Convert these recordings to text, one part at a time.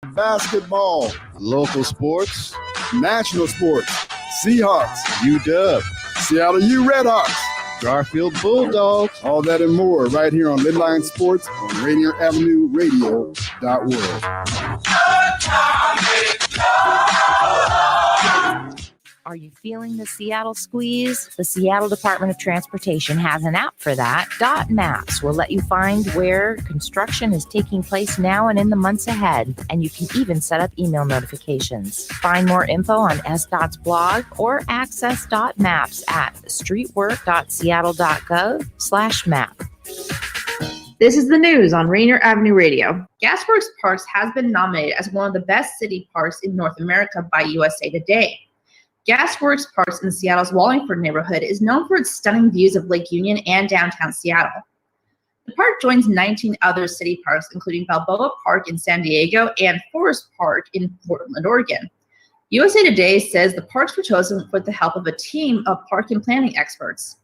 Basketball, local sports, national sports, Seahawks, UW, Seattle U Red Hawks, Garfield Bulldogs, all that and more right here on Midline Sports on Rainier Avenue Radio .world. Are you feeling the Seattle squeeze? The Seattle Department of Transportation has an app for that. Maps will let you find where construction is taking place now and in the months ahead, and you can even set up email notifications. Find more info on SDOT's blog or access Maps at streetwork.seattle.gov/map. This is the news on Rainier Avenue Radio. Gasworks Parks has been nominated as one of the best city parks in North America by USA Today. Gasworks Parks in Seattle's Wallingford neighborhood is known for its stunning views of Lake Union and downtown Seattle. The park joins 19 other city parks, including Balboa Park in San Diego and Forest Park in Portland, Oregon. USA Today says the parks were chosen with the help of a team of park and planning experts.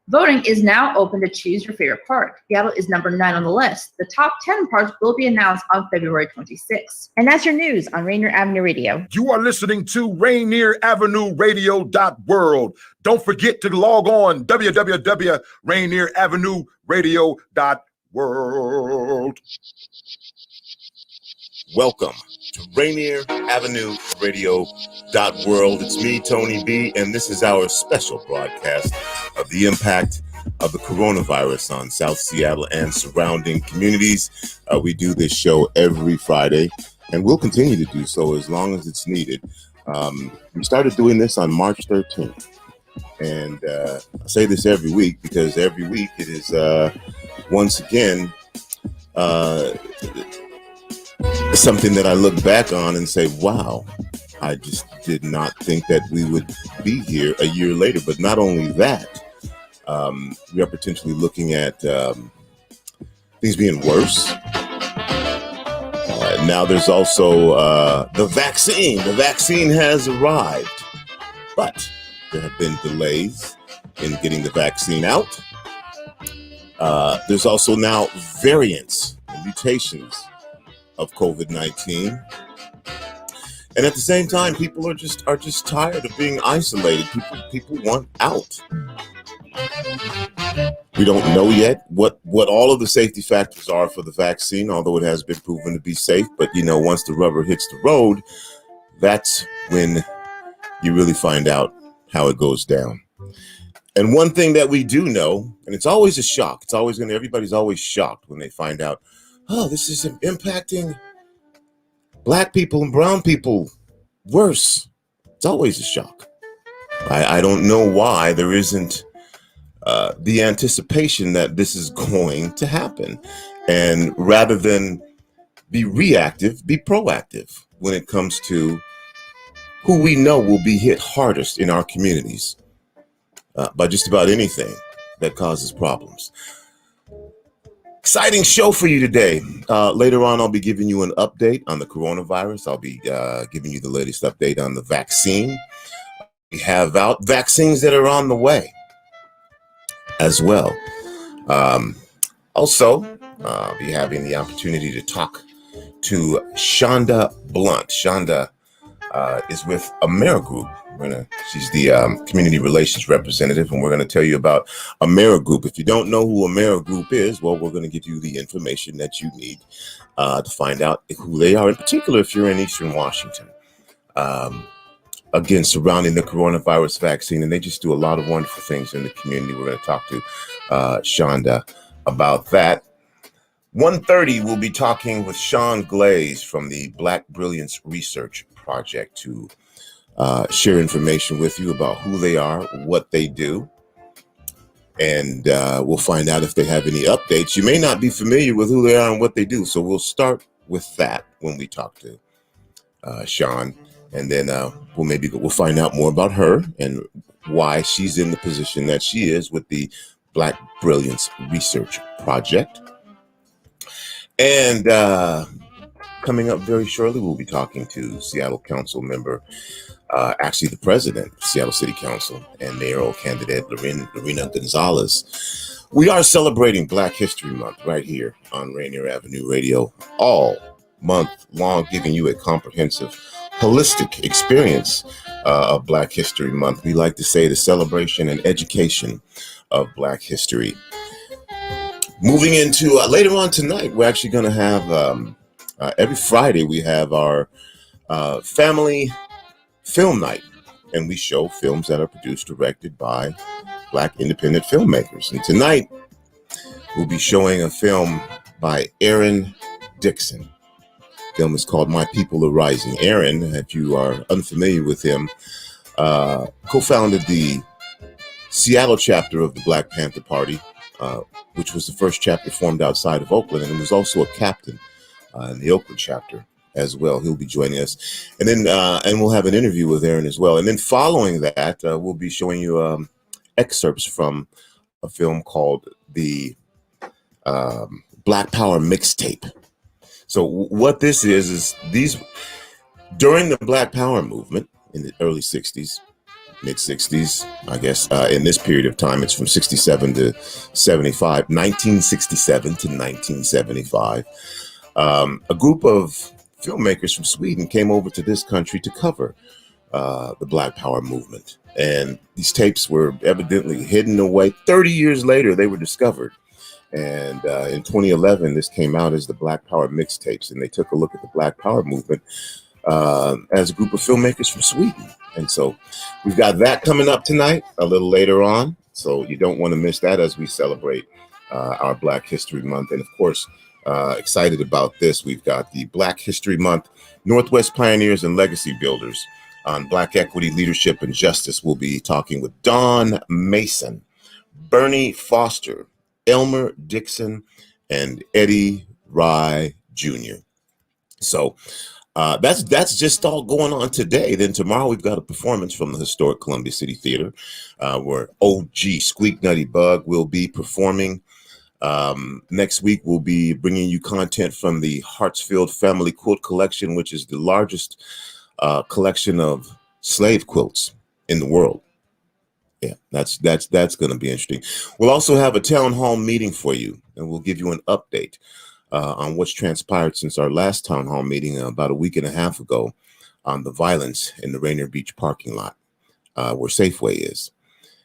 Voting is now open to choose your favorite park. Seattle is number 9 on the list. The top 10 parks will be announced on February 26th. And that's your news on Rainier Avenue Radio. You are listening to Rainier Avenue Radio .world. Don't forget to log on www.rainieravenue radio.world. Welcome to Rainier Avenue Radio .world. It's me, Tony B, and this is our special broadcast of the impact of the coronavirus on South Seattle and surrounding communities. We do this show every Friday, and we'll continue to do so as long as it's needed. We started doing this on March 13th, and I say this every week because every week it is once again something that I look back on and say, wow, I just did not think that we would be here a year later. But not only that, we are potentially looking at things being worse. Now there's also the vaccine. The vaccine has arrived, but there have been delays in getting the vaccine out. There's also now variants and mutations of COVID-19. And at the same time, people are just tired of being isolated. People want out. We don't know yet what all of the safety factors are for the vaccine, although it has been proven to be safe. But, once the rubber hits the road, that's when you really find out how it goes down. And one thing that we do know, and it's always a shock, everybody's always shocked when they find out, oh, this is impacting Black people and brown people worse. It's always a shock. I don't know why there isn't the anticipation that this is going to happen. And rather than be reactive, be proactive when it comes to who we know will be hit hardest in our communities by just about anything that causes problems. Exciting show for you today. Later on, I'll be giving you an update on the coronavirus. I'll be giving you the latest update on the vaccine. We have vaccines that are on the way as well. Also, I'll be having the opportunity to talk to Shanda Blunt. Shanda is with Amerigroup. She's the community relations representative, and we're going to tell you about Amerigroup. If you don't know who Amerigroup is, well, we're going to give you the information that you need to find out who they are, in particular if you're in Eastern Washington. Again, surrounding the coronavirus vaccine, and they just do a lot of wonderful things in the community. We're going to talk to Shanda about that. 1:30, we'll be talking with Shaun Glaze from the Black Brilliance Research Project to share information with you about who they are, what they do, and we'll find out if they have any updates. You may not be familiar with who they are and what they do, so we'll start with that when we talk to Shaun, and then we'll find out more about her and why she's in the position that she is with the Black Brilliance Research Project. And coming up very shortly, we'll be talking to Seattle Council member, actually the president of Seattle City Council and mayoral candidate Lorena Gonzales. We are celebrating Black History Month right here on Rainier Avenue Radio all month long, giving you a comprehensive, holistic experience of Black History Month. We like to say the celebration and education of Black history. Moving into later on tonight, we're actually going to have every Friday we have our family film night, and we show films that are produced, directed by Black independent filmmakers. And tonight we'll be showing a film by Aaron Dixon. The film is called My People Are Rising. Aaron, if you are unfamiliar with him, co-founded the Seattle chapter of the Black Panther Party, which was the first chapter formed outside of Oakland, and was also a captain in the Oakland chapter as well. He'll be joining us, and then and we'll have an interview with Aaron as well. And then following that, we'll be showing you excerpts from a film called the Black Power Mixtape. So what this is these during the Black Power movement in the early 60s, mid 60s, I guess, in this period of time, it's from 67 to 75, 1967 to 1975. A group of filmmakers from Sweden came over to this country to cover the Black Power movement. And these tapes were evidently hidden away. 30 years later, they were discovered. And in 2011, this came out as the Black Power Mixtapes. And they took a look at the Black Power movement as a group of filmmakers from Sweden. And so we've got that coming up tonight a little later on. So you don't want to miss that as we celebrate our Black History Month. And of course, excited about this, we've got the Black History Month Northwest Pioneers and Legacy Builders on Black Equity, Leadership, and Justice. We'll be talking with Don Mason, Bernie Foster, Elmer Dixon, and Eddie Rye Jr. So that's just all going on today. Then tomorrow we've got a performance from the historic Columbia City Theater, where OG Squeak Nutty Bug will be performing. Next week we'll be bringing you content from the Hartsfield Family Quilt Collection, which is the largest collection of slave quilts in the world. Yeah, that's going to be interesting. We'll also have a town hall meeting for you, and we'll give you an update on what's transpired since our last town hall meeting about a week and a half ago on the violence in the Rainier Beach parking lot where Safeway is.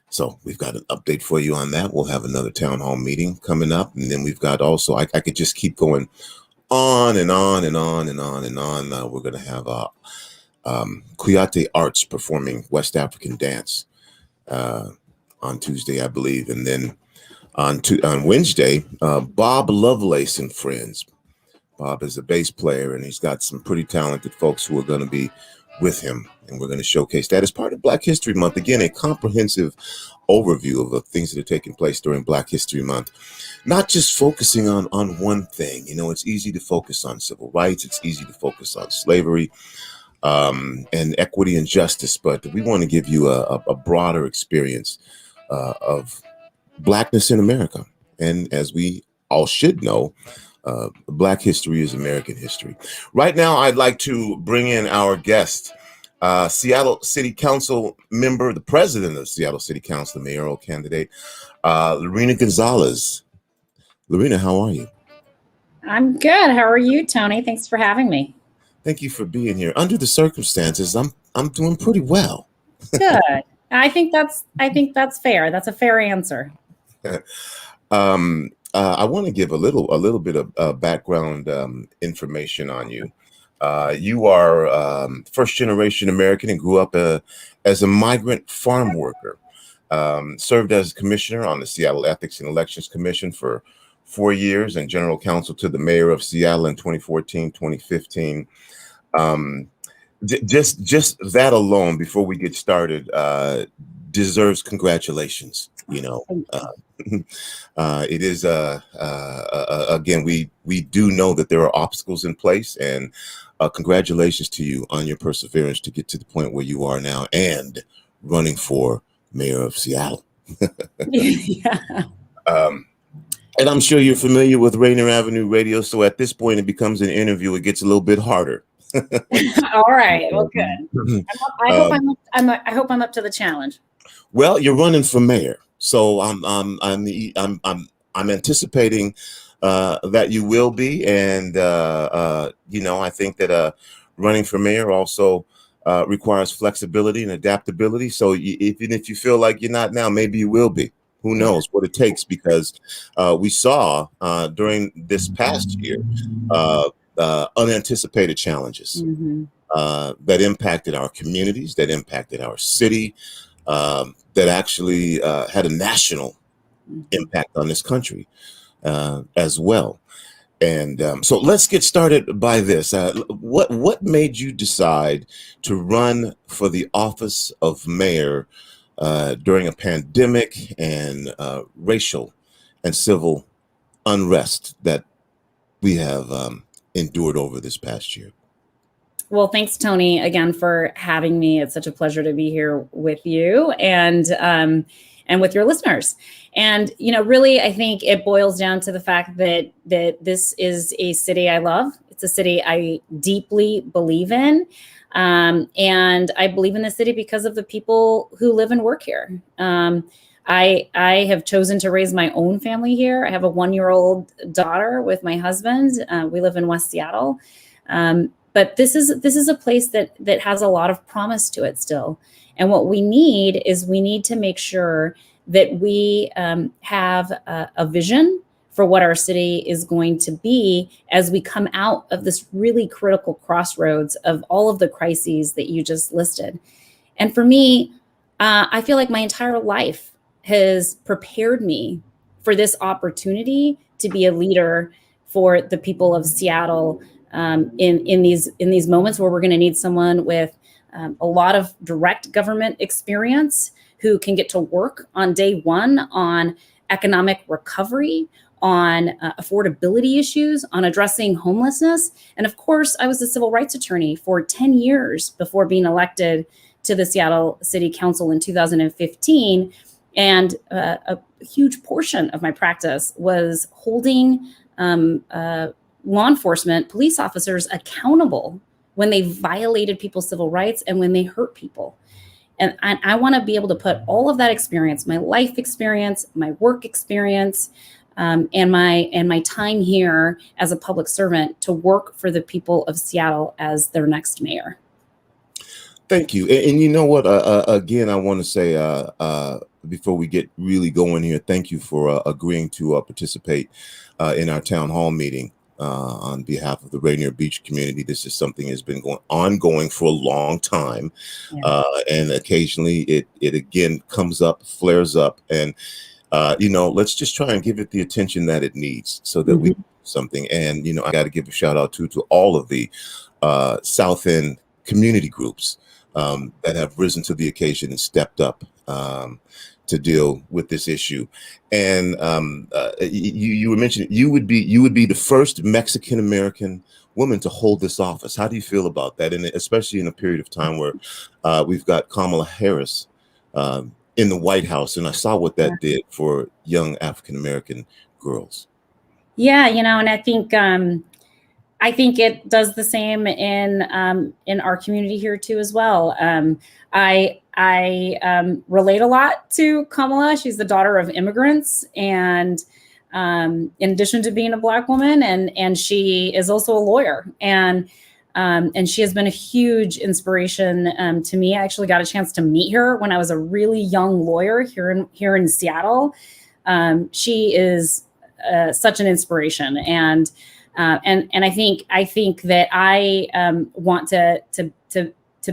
So we've got an update for you on that. We'll have another town hall meeting coming up, and then we've got also I could just keep going on and on and on and on and on. We're going to have Kuyate Arts performing West African dance on Tuesday, I believe, and then on Wednesday, Bob Lovelace and friends. Bob is a bass player, and he's got some pretty talented folks who are going to be with him, and we're going to showcase that as part of Black History Month. Again, a comprehensive overview of the things that are taking place during Black History Month, not just focusing on one thing. You know, it's easy to focus on civil rights, it's easy to focus on slavery and equity and justice, but we want to give you a broader experience of Blackness in America. And as we all should know, Black history is American history. Right now, I'd like to bring in our guest, Seattle City Council member, the president of Seattle City Council, the mayoral candidate, Lorena Gonzales. Lorena, how are you? I'm good. How are you, Tony? Thanks for having me. Thank you for being here. Under the circumstances, I'm doing pretty well. Good. I think that's fair. That's a fair answer. I want to give a little bit of background information on you. You are first generation American and grew up as a migrant farm worker. Served as commissioner on the Seattle Ethics and Elections Commission for 4 years and general counsel to the mayor of Seattle in 2014, 2015. Just that alone, before we get started, deserves congratulations. You know, it is again, we do know that there are obstacles in place, and congratulations to you on your perseverance to get to the point where you are now and running for mayor of Seattle. Yeah. And I'm sure you're familiar with Rainier Avenue Radio, so at this point it becomes an interview. It gets a little bit harder. All right. Well, good. I hope I'm up to the challenge. Well, you're running for mayor, so I'm anticipating that you will be. And, I think that running for mayor also requires flexibility and adaptability. So even if you feel like you're not now, maybe you will be. Who knows what it takes? Because we saw during this past year unanticipated challenges that impacted our communities, that impacted our city, that actually had a national impact on this country as well. And so let's get started by this. What made you decide to run for the office of mayor during a pandemic and racial and civil unrest that we have endured over this past year? Well, thanks, Tony, again for having me. It's such a pleasure to be here with you and with your listeners. And, really, I think it boils down to the fact that this is a city I love. It's a city I deeply believe in. And I believe in the city because of the people who live and work here. I have chosen to raise my own family here. I have a 1-year-old daughter with my husband. We live in West Seattle. But this is a place that has a lot of promise to it still. And what we need to make sure that we have a vision for what our city is going to be as we come out of this really critical crossroads of all of the crises that you just listed. And for me, I feel like my entire life has prepared me for this opportunity to be a leader for the people of Seattle in these moments where we're going to need someone with a lot of direct government experience who can get to work on day one on economic recovery, on affordability issues, on addressing homelessness. And of course, I was a civil rights attorney for 10 years before being elected to the Seattle City Council in 2015. And a huge portion of my practice was holding law enforcement, police officers accountable when they violated people's civil rights and when they hurt people. And I want to be able to put all of that experience, my life experience, my work experience, and my time here as a public servant to work for the people of Seattle as their next mayor. Thank you. And you know what? Again, I want to say before we get really going here, thank you for agreeing to participate in our town hall meeting on behalf of the Rainier Beach community. This is something that's been ongoing for a long time. Yeah. And occasionally it again comes up, flares up. And, let's just try and give it the attention that it needs so that we do something. And, I got to give a shout out to all of the South End community groups that have risen to the occasion and stepped up to deal with this issue. And you were mentioning you would be the first Mexican American woman to hold this office. How do you feel about that? And especially in a period of time where we've got Kamala Harris in the White House, and I saw what that did for young African American girls. Yeah, and I think it does the same in our community here too as well. I relate a lot to Kamala. She's the daughter of immigrants, and in addition to being a Black woman, and she is also a lawyer, and she has been a huge inspiration to me. I actually got a chance to meet her when I was a really young lawyer here in Seattle. She is such an inspiration, and I think that I want to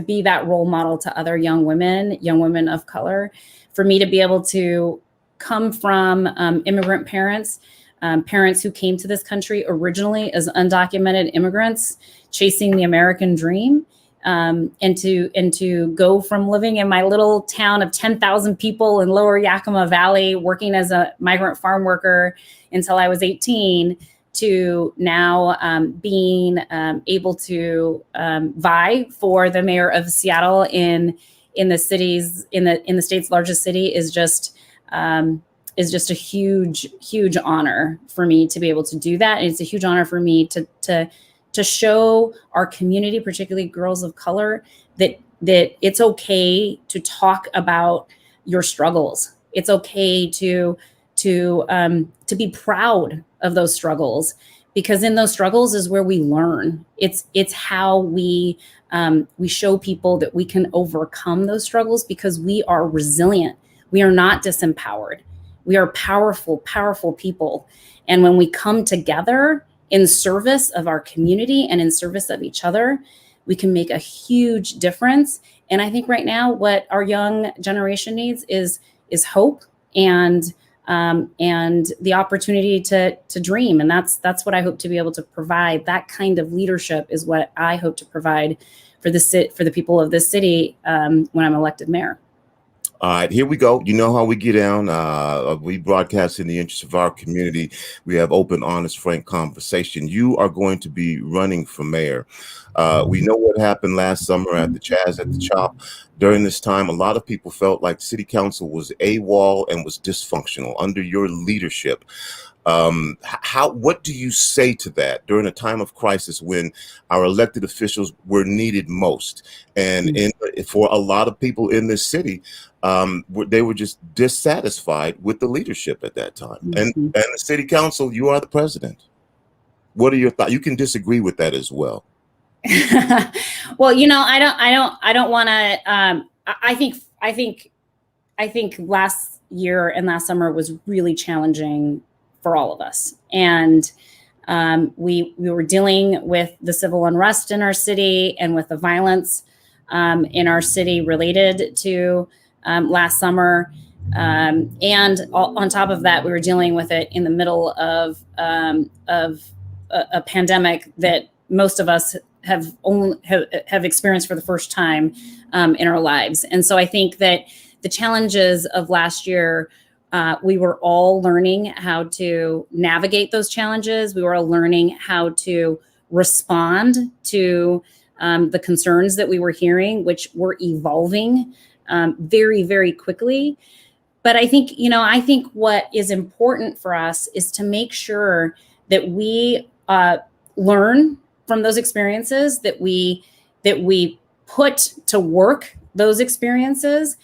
be that role model to other young women of color. For me to be able to come from immigrant parents who came to this country originally as undocumented immigrants, chasing the American dream, and to go from living in my little town of 10,000 people in Lower Yakima Valley, working as a migrant farm worker until I was 18, to now being able to vie for the mayor of Seattle in the state's largest city is just a huge honor for me to be able to do that. And it's a huge honor for me to show our community, particularly girls of color, that it's okay to talk about your struggles. It's okay to to be proud of those struggles, because in those struggles is where we learn. It's how we show people that we can overcome those struggles, because we are resilient. We are not disempowered. We are powerful, powerful people. And when we come together in service of our community and in service of each other, we can make a huge difference. And I think right now what our young generation needs is hope and the opportunity to dream. And that's what I hope to be able to provide. That kind of leadership is what I hope to provide for the people of this city when I'm elected mayor. All right, here we go. You know how we get down. We broadcast in the interest of our community. We have open, honest, frank conversation. You are going to be running for mayor. We know what happened last summer at the Chaz at the Chop. During this time, a lot of people felt like city council was AWOL and was dysfunctional under your leadership. What do you say to that during a time of crisis when our elected officials were needed most? And for a lot of people in this city, they were just dissatisfied with the leadership at that time. And the city council, you are the president. What are your thoughts? You can disagree with that as well. Well, I don't want to. I think last year and last summer was really challenging for all of us, and we were dealing with the civil unrest in our city and with the violence in our city related to last summer, and on top of that, we were dealing with it in the middle of a pandemic that most of us have experienced for the first time in our lives. And so I think that the challenges of last year, we were all learning how to navigate those challenges. We were all learning how to respond to the concerns that we were hearing, which were evolving very, very quickly. But I think what is important for us is to make sure that we learn from those experiences, that we put to work those experiences,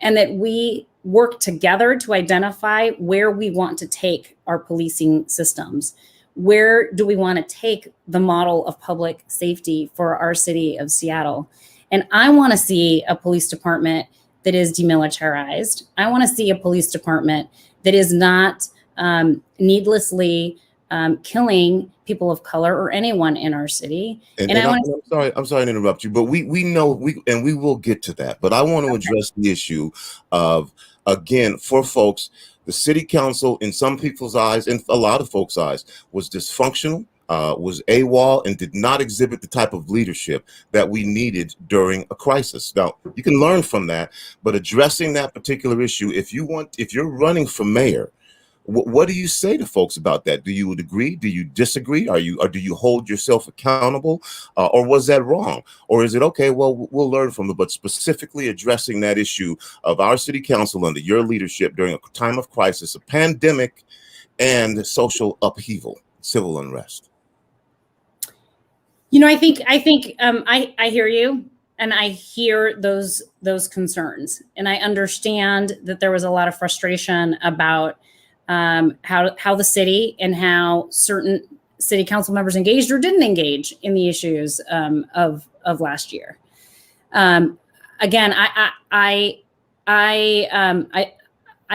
and that we work together to identify where we want to take our policing systems. Where do we want to take the model of public safety for our city of Seattle? And I want to see a police department that is demilitarized. I want to see a police department that is not needlessly killing people of color or anyone in our city. I'm sorry to interrupt you, but we know we will get to that. But I want to address the issue of, again, for folks, the city council in some people's eyes and a lot of folks' eyes was dysfunctional, was AWOL, and did not exhibit the type of leadership that we needed during a crisis. Now, you can learn from that, but addressing that particular issue, if you're running for mayor, what do you say to folks about that? Do you agree? Do you disagree? Or do you hold yourself accountable? Or was that wrong? Or is it okay? Well, we'll learn from it, but specifically addressing that issue of our city council under your leadership during a time of crisis, a pandemic, and social upheaval, civil unrest. I think I hear you, and I hear those concerns, and I understand that there was a lot of frustration about how the city and how certain city council members engaged or didn't engage in the issues of last year. Again, I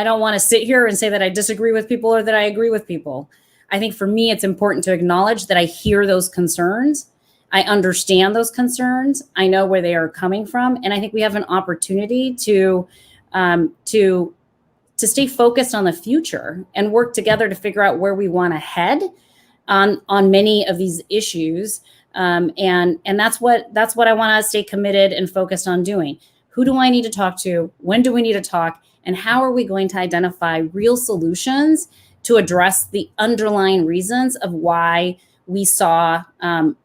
don't want to sit here and say that I disagree with people or that I agree with people. I think for me, it's important to acknowledge that I hear those concerns. I understand those concerns. I know where they are coming from, and I think we have an opportunity to stay focused on the future and work together to figure out where we want to head on many of these issues. And that's what I want to stay committed and focused on doing. Who do I need to talk to? When do we need to talk? And how are we going to identify real solutions to address the underlying reasons of why we saw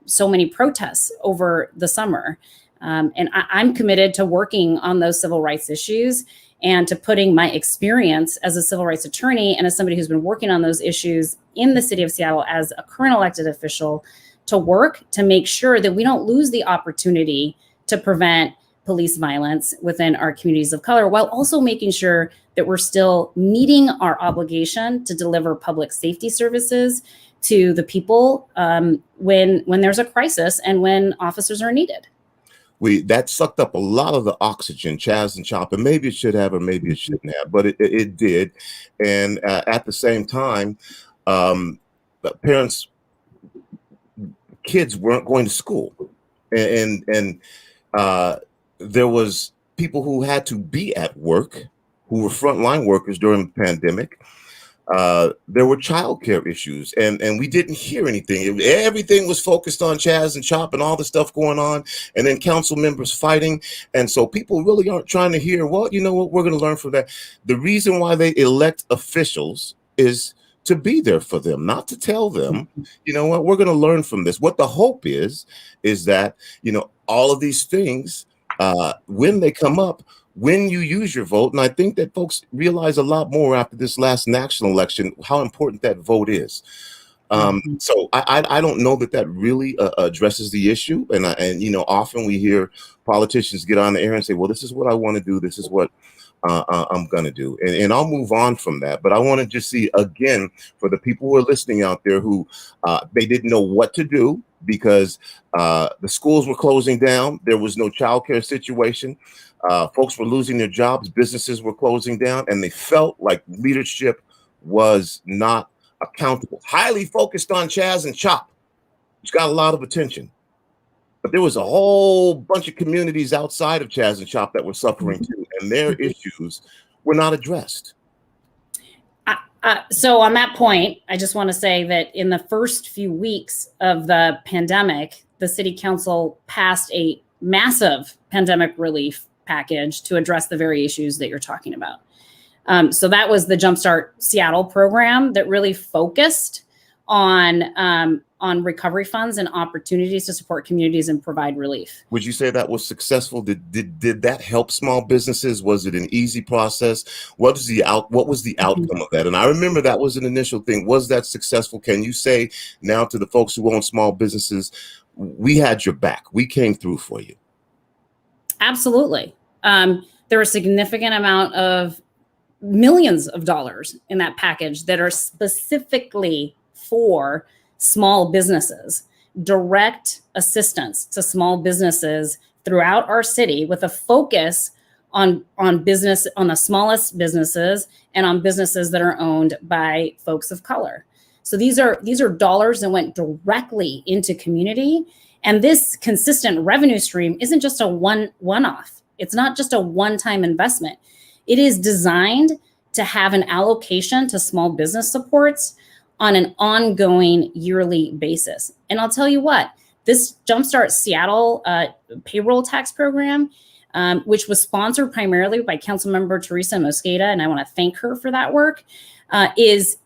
so many protests over the summer? And I'm committed to working on those civil rights issues and to putting my experience as a civil rights attorney and as somebody who's been working on those issues in the city of Seattle as a current elected official to work to make sure that we don't lose the opportunity to prevent police violence within our communities of color, while also making sure that we're still meeting our obligation to deliver public safety services to the people when there's a crisis and when officers are needed. That sucked up a lot of the oxygen, Chaz and Chop, and maybe it should have, or maybe it shouldn't have, but it did. And at the same time, kids weren't going to school, and there was people who had to be at work, who were frontline workers during the pandemic. There were childcare issues, and we didn't hear anything. Everything was focused on Chaz and Chop and all the stuff going on, and then council members fighting. And so people really aren't trying to hear, well, you know what, we're going to learn from that. The reason why they elect officials is to be there for them, not to tell them, you know what, we're going to learn from this. What the hope is that, you know, all of these things, when they come up, when you use your vote, and I think that folks realize a lot more after this last national election, how important that vote is. So I don't know that really addresses the issue. And you know, often we hear politicians get on the air and say, well, this is what I want to do. This is what I'm going to do. And I'll move on from that. But I want to just see, again, for the people who are listening out there who they didn't know what to do because the schools were closing down. There was no childcare situation. Folks were losing their jobs. Businesses were closing down, and they felt like leadership was not accountable. Highly focused on Chaz and Chop, which got a lot of attention. But there was a whole bunch of communities outside of Chaz and Chop that were suffering too, and their issues were not addressed. So on that point, I just want to say that in the first few weeks of the pandemic, the city council passed a massive pandemic relief package to address the very issues that you're talking about. So that was the Jumpstart Seattle program that really focused on recovery funds and opportunities to support communities and provide relief. Would you say that was successful? Did that help small businesses? Was it an easy process? What was the outcome of that? And I remember that was an initial thing. Was that successful? Can you say now to the folks who own small businesses, we had your back. We came through for you. Absolutely. There were a significant amount of millions of dollars in that package that are specifically for small businesses, direct assistance to small businesses throughout our city with a focus on business, on the smallest businesses and on businesses that are owned by folks of color. So these are dollars that went directly into community. And this consistent revenue stream isn't just a one-off. It's not just a one-time investment. It is designed to have an allocation to small business supports on an ongoing yearly basis. And I'll tell you what, this Jumpstart Seattle payroll tax program, which was sponsored primarily by Councilmember Teresa Mosqueda, and I want to thank her for that work, is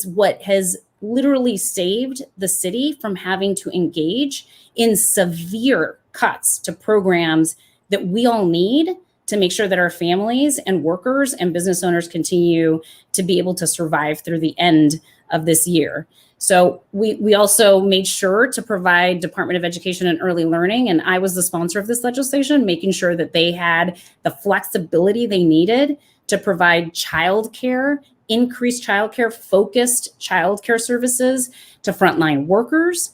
what has literally saved the city from having to engage in severe cuts to programs that we all need to make sure that our families and workers and business owners continue to be able to survive through the end of this year. So we also made sure to provide Department of Education and Early Learning, and I was the sponsor of this legislation, making sure that they had the flexibility they needed to provide childcare, increased childcare, focused childcare services to frontline workers.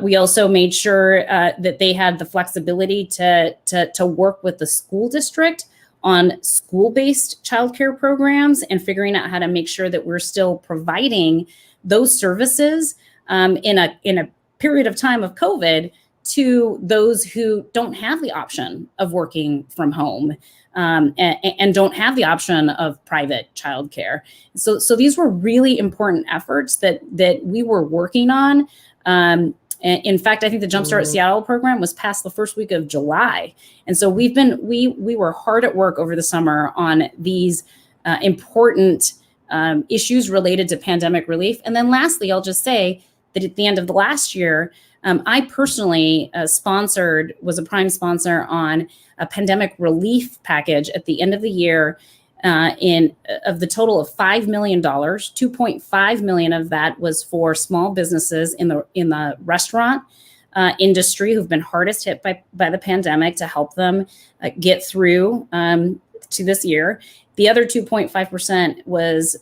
We also made sure that they had the flexibility to work with the school district on school-based childcare programs and figuring out how to make sure that we're still providing those services in a period of time of COVID to those who don't have the option of working from home and don't have the option of private childcare. So these were really important efforts that we were working on. In fact, I think the Jumpstart Seattle program was passed the first week of July. And so we were hard at work over the summer on these important issues related to pandemic relief. And then lastly, I'll just say that at the end of the last year, I personally was a prime sponsor on a pandemic relief package at the end of the year of the total of $5 million. $2.5 million of that was for small businesses in the restaurant, industry who've been hardest hit by the pandemic to help them get through to this year. The other 2.5% was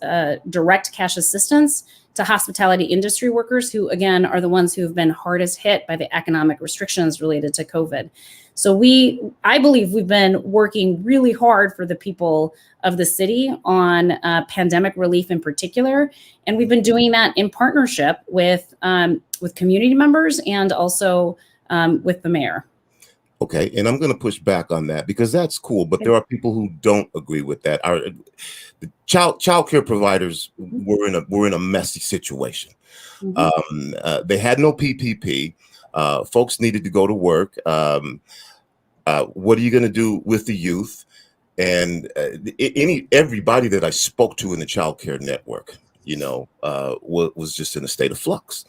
direct cash assistance to hospitality industry workers who, again, are the ones who have been hardest hit by the economic restrictions related to COVID. So I believe we've been working really hard for the people of the city on pandemic relief in particular. And we've been doing that in partnership with community members and also with the mayor. Okay, and I'm going to push back on that because that's cool, but there are people who don't agree with that. The child care providers were in a messy situation. They had no PPP. Folks needed to go to work. What are you going to do with the youth? And everybody that I spoke to in the child care network, was just in a state of flux.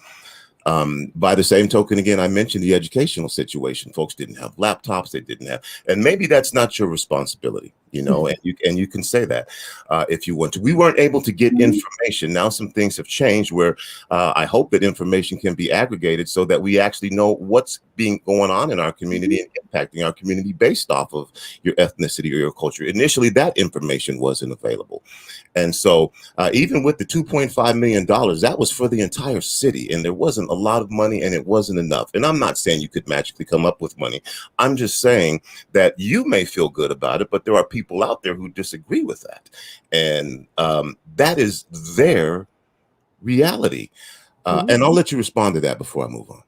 By the same token, again, I mentioned the educational situation. Folks didn't have laptops. They didn't have, and maybe that's not your responsibility, and you can say that if you want to. We weren't able to get information. Now some things have changed where I hope that information can be aggregated so that we actually know what's going on in our community and impacting our community based off of your ethnicity or your culture. Initially, that information wasn't available. And so even with the $2.5 million, that was for the entire city. And there wasn't a lot of money and it wasn't enough. And I'm not saying you could magically come up with money. I'm just saying that you may feel good about it, but there are people out there who disagree with that. And that is their reality. And I'll let you respond to that before I move on.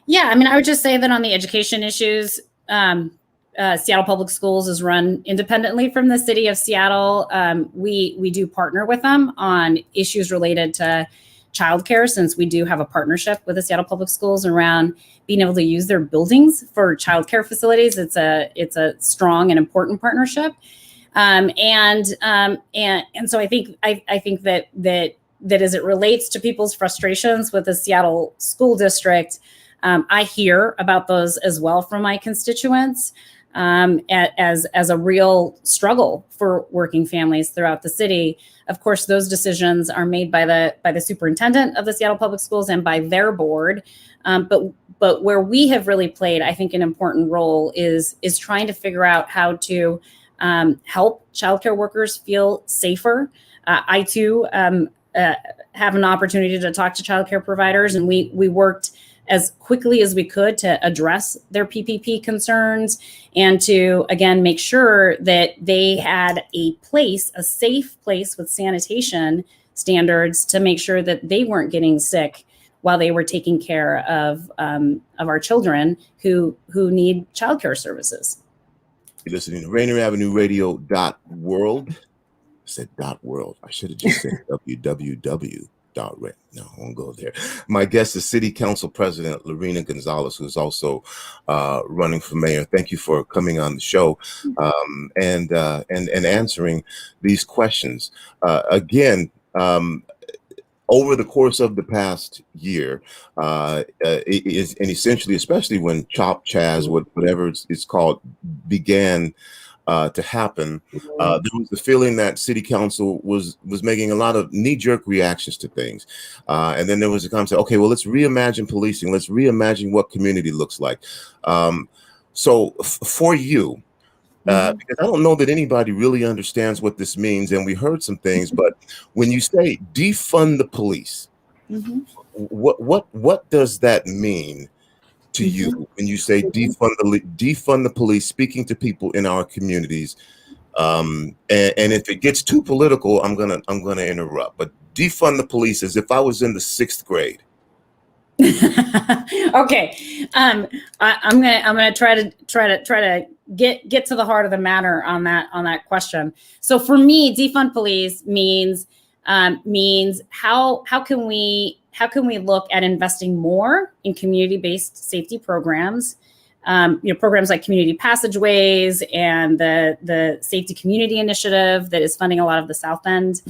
Yeah, I mean, I would just say that on the education issues, Seattle Public Schools is run independently from the city of Seattle. We do partner with them on issues related to childcare, since we do have a partnership with the Seattle Public Schools around being able to use their buildings for childcare facilities. It's a strong and important partnership, and so I think that as it relates to people's frustrations with the Seattle school district, I hear about those as well from my constituents. As a real struggle for working families throughout the city. Of course, those decisions are made by the superintendent of the Seattle Public Schools and by their board. But where we have really played, I think, an important role is trying to figure out how to help childcare workers feel safer. I too have an opportunity to talk to childcare providers, and we worked as quickly as we could to address their PPP concerns and to, again, make sure that they had a safe place with sanitation standards to make sure that they weren't getting sick while they were taking care of our children who need childcare services. You're listening to Rainier Avenue Radio .world. I said .world. I should have just said www. No, I won't go there. My guest is City Council President Lorena Gonzales, who's also running for mayor. Thank you for coming on the show and answering these questions. Again, over the course of the past year, and essentially, especially when Chop Chaz, whatever it's called, began to happen, there was the feeling that City Council was making a lot of knee-jerk reactions to things, and then there was a concept. Okay, well, let's reimagine policing. Let's reimagine what community looks like. So for you, because I don't know that anybody really understands what this means, and we heard some things, but when you say defund the police, what does that mean to you when you say defund the police, speaking to people in our communities, and if it gets too political, I'm gonna interrupt. But defund the police as if I was in the 6th grade. Okay, I'm gonna try to get to the heart of the matter on that question. So for me, defund police means how can we look at investing more in community-based safety programs, programs like community passageways and the Safety Community Initiative that is funding a lot of the South End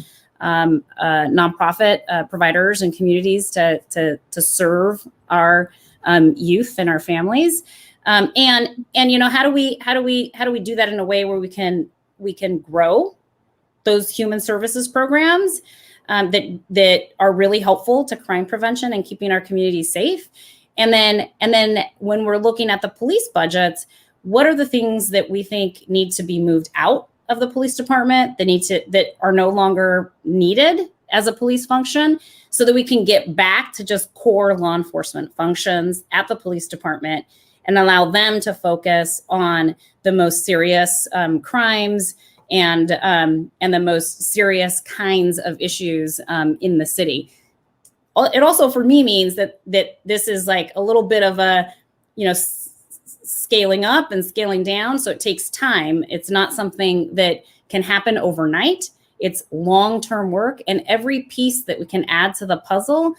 nonprofit providers and communities to serve our youth and our families. And how do we do that in a way where we can grow those human services programs that are really helpful to crime prevention and keeping our communities safe, And then when we're looking at the police budgets, what are the things that we think need to be moved out of the police department that are no longer needed as a police function, so that we can get back to just core law enforcement functions at the police department and allow them to focus on the most serious crimes and the most serious kinds of issues in the city. It also, for me, means that this is like a little bit of a, scaling up and scaling down. So it takes time. It's not something that can happen overnight. It's long-term work, and every piece that we can add to the puzzle,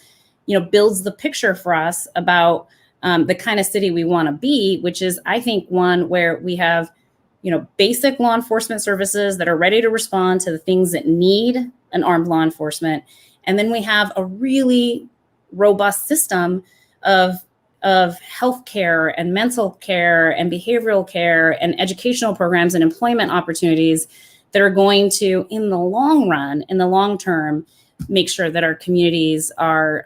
builds the picture for us about the kind of city we want to be, which is, I think, one where we have, basic law enforcement services that are ready to respond to the things that need an armed law enforcement. And then we have a really robust system of healthcare and mental care and behavioral care and educational programs and employment opportunities that are going to, in the long run, in the long term, make sure that our communities are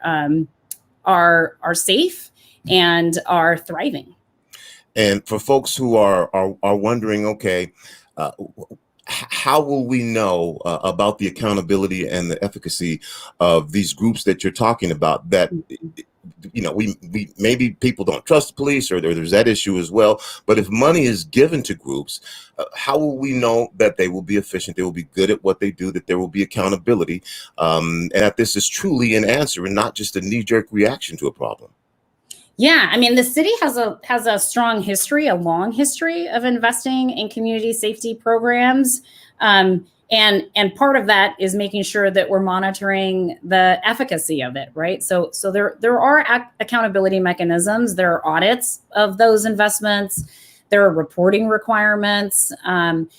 safe and are thriving. And for folks who are wondering, okay, how will we know about the accountability and the efficacy of these groups that you're talking about? That we maybe people don't trust the police, or there's that issue as well. But if money is given to groups, how will we know that they will be efficient, they will be good at what they do, that there will be accountability, and that this is truly an answer and not just a knee-jerk reaction to a problem? Yeah, I mean, the city has a strong history, a long history of investing in community safety programs. And part of that is making sure that we're monitoring the efficacy of it, right? So there are accountability mechanisms, there are audits of those investments, there are reporting requirements, and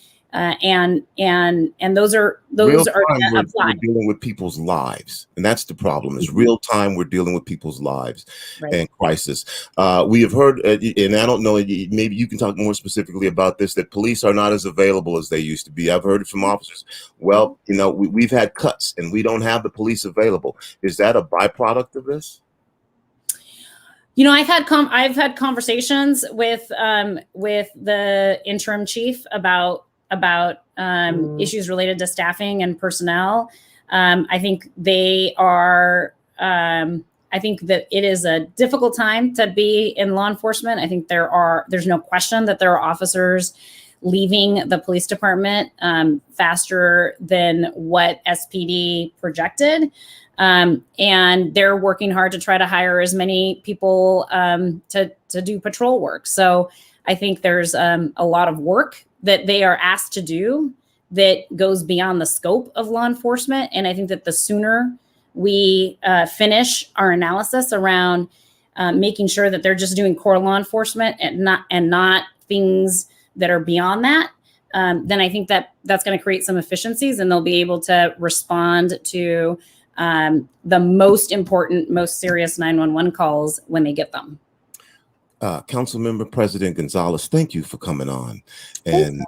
those are applied. We're dealing with people's lives, and that's the problem. Is real time we're dealing with people's lives, right, and crisis. We have heard, and I don't know, maybe you can talk more specifically about this, that police are not as available as they used to be. I've heard it from officers. Well, we've had cuts and we don't have the police available. Is that a byproduct of this? I've had conversations with the interim chief about issues related to staffing and personnel. I think I think that it is a difficult time to be in law enforcement. I think there's no question that there are officers leaving the police department faster than what SPD projected. And they're working hard to try to hire as many people to do patrol work. So I think there's a lot of work that they are asked to do that goes beyond the scope of law enforcement. And I think that the sooner we finish our analysis around making sure that they're just doing core law enforcement and not things that are beyond that, then I think that's going to create some efficiencies, and they'll be able to respond to the most important, most serious 911 calls when they get them. Councilmember President Gonzales, thank you for coming on and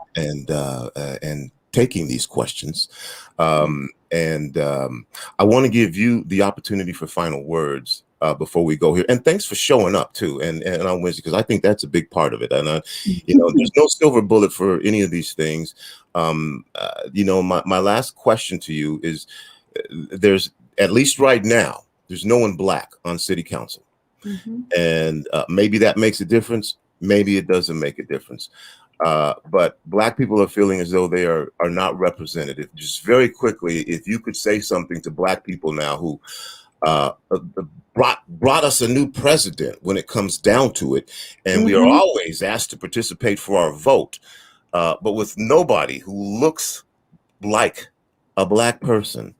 taking these questions. I want to give you the opportunity for final words before we go here. And thanks for showing up too, and on Wednesday, because I think that's a big part of it. And there's no silver bullet for any of these things. My last question to you is: there's, at least right now, there's no one Black on City Council. Mm-hmm. And maybe that makes a difference. Maybe it doesn't make a difference. But Black people are feeling as though they are not represented. Just very quickly, if you could say something to Black people now who brought us a new president when it comes down to it, and mm-hmm. we are always asked to participate for our vote, but with nobody who looks like a Black person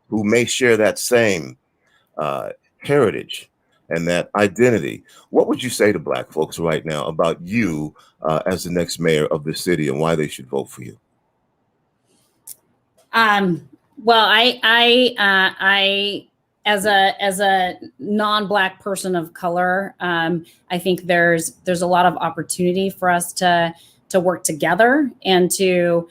who may share that same heritage and that identity, what would you say to Black folks right now about you as the next mayor of the city and why they should vote for you? Well, I as a non-Black person of color, I think there's a lot of opportunity for us to work together and to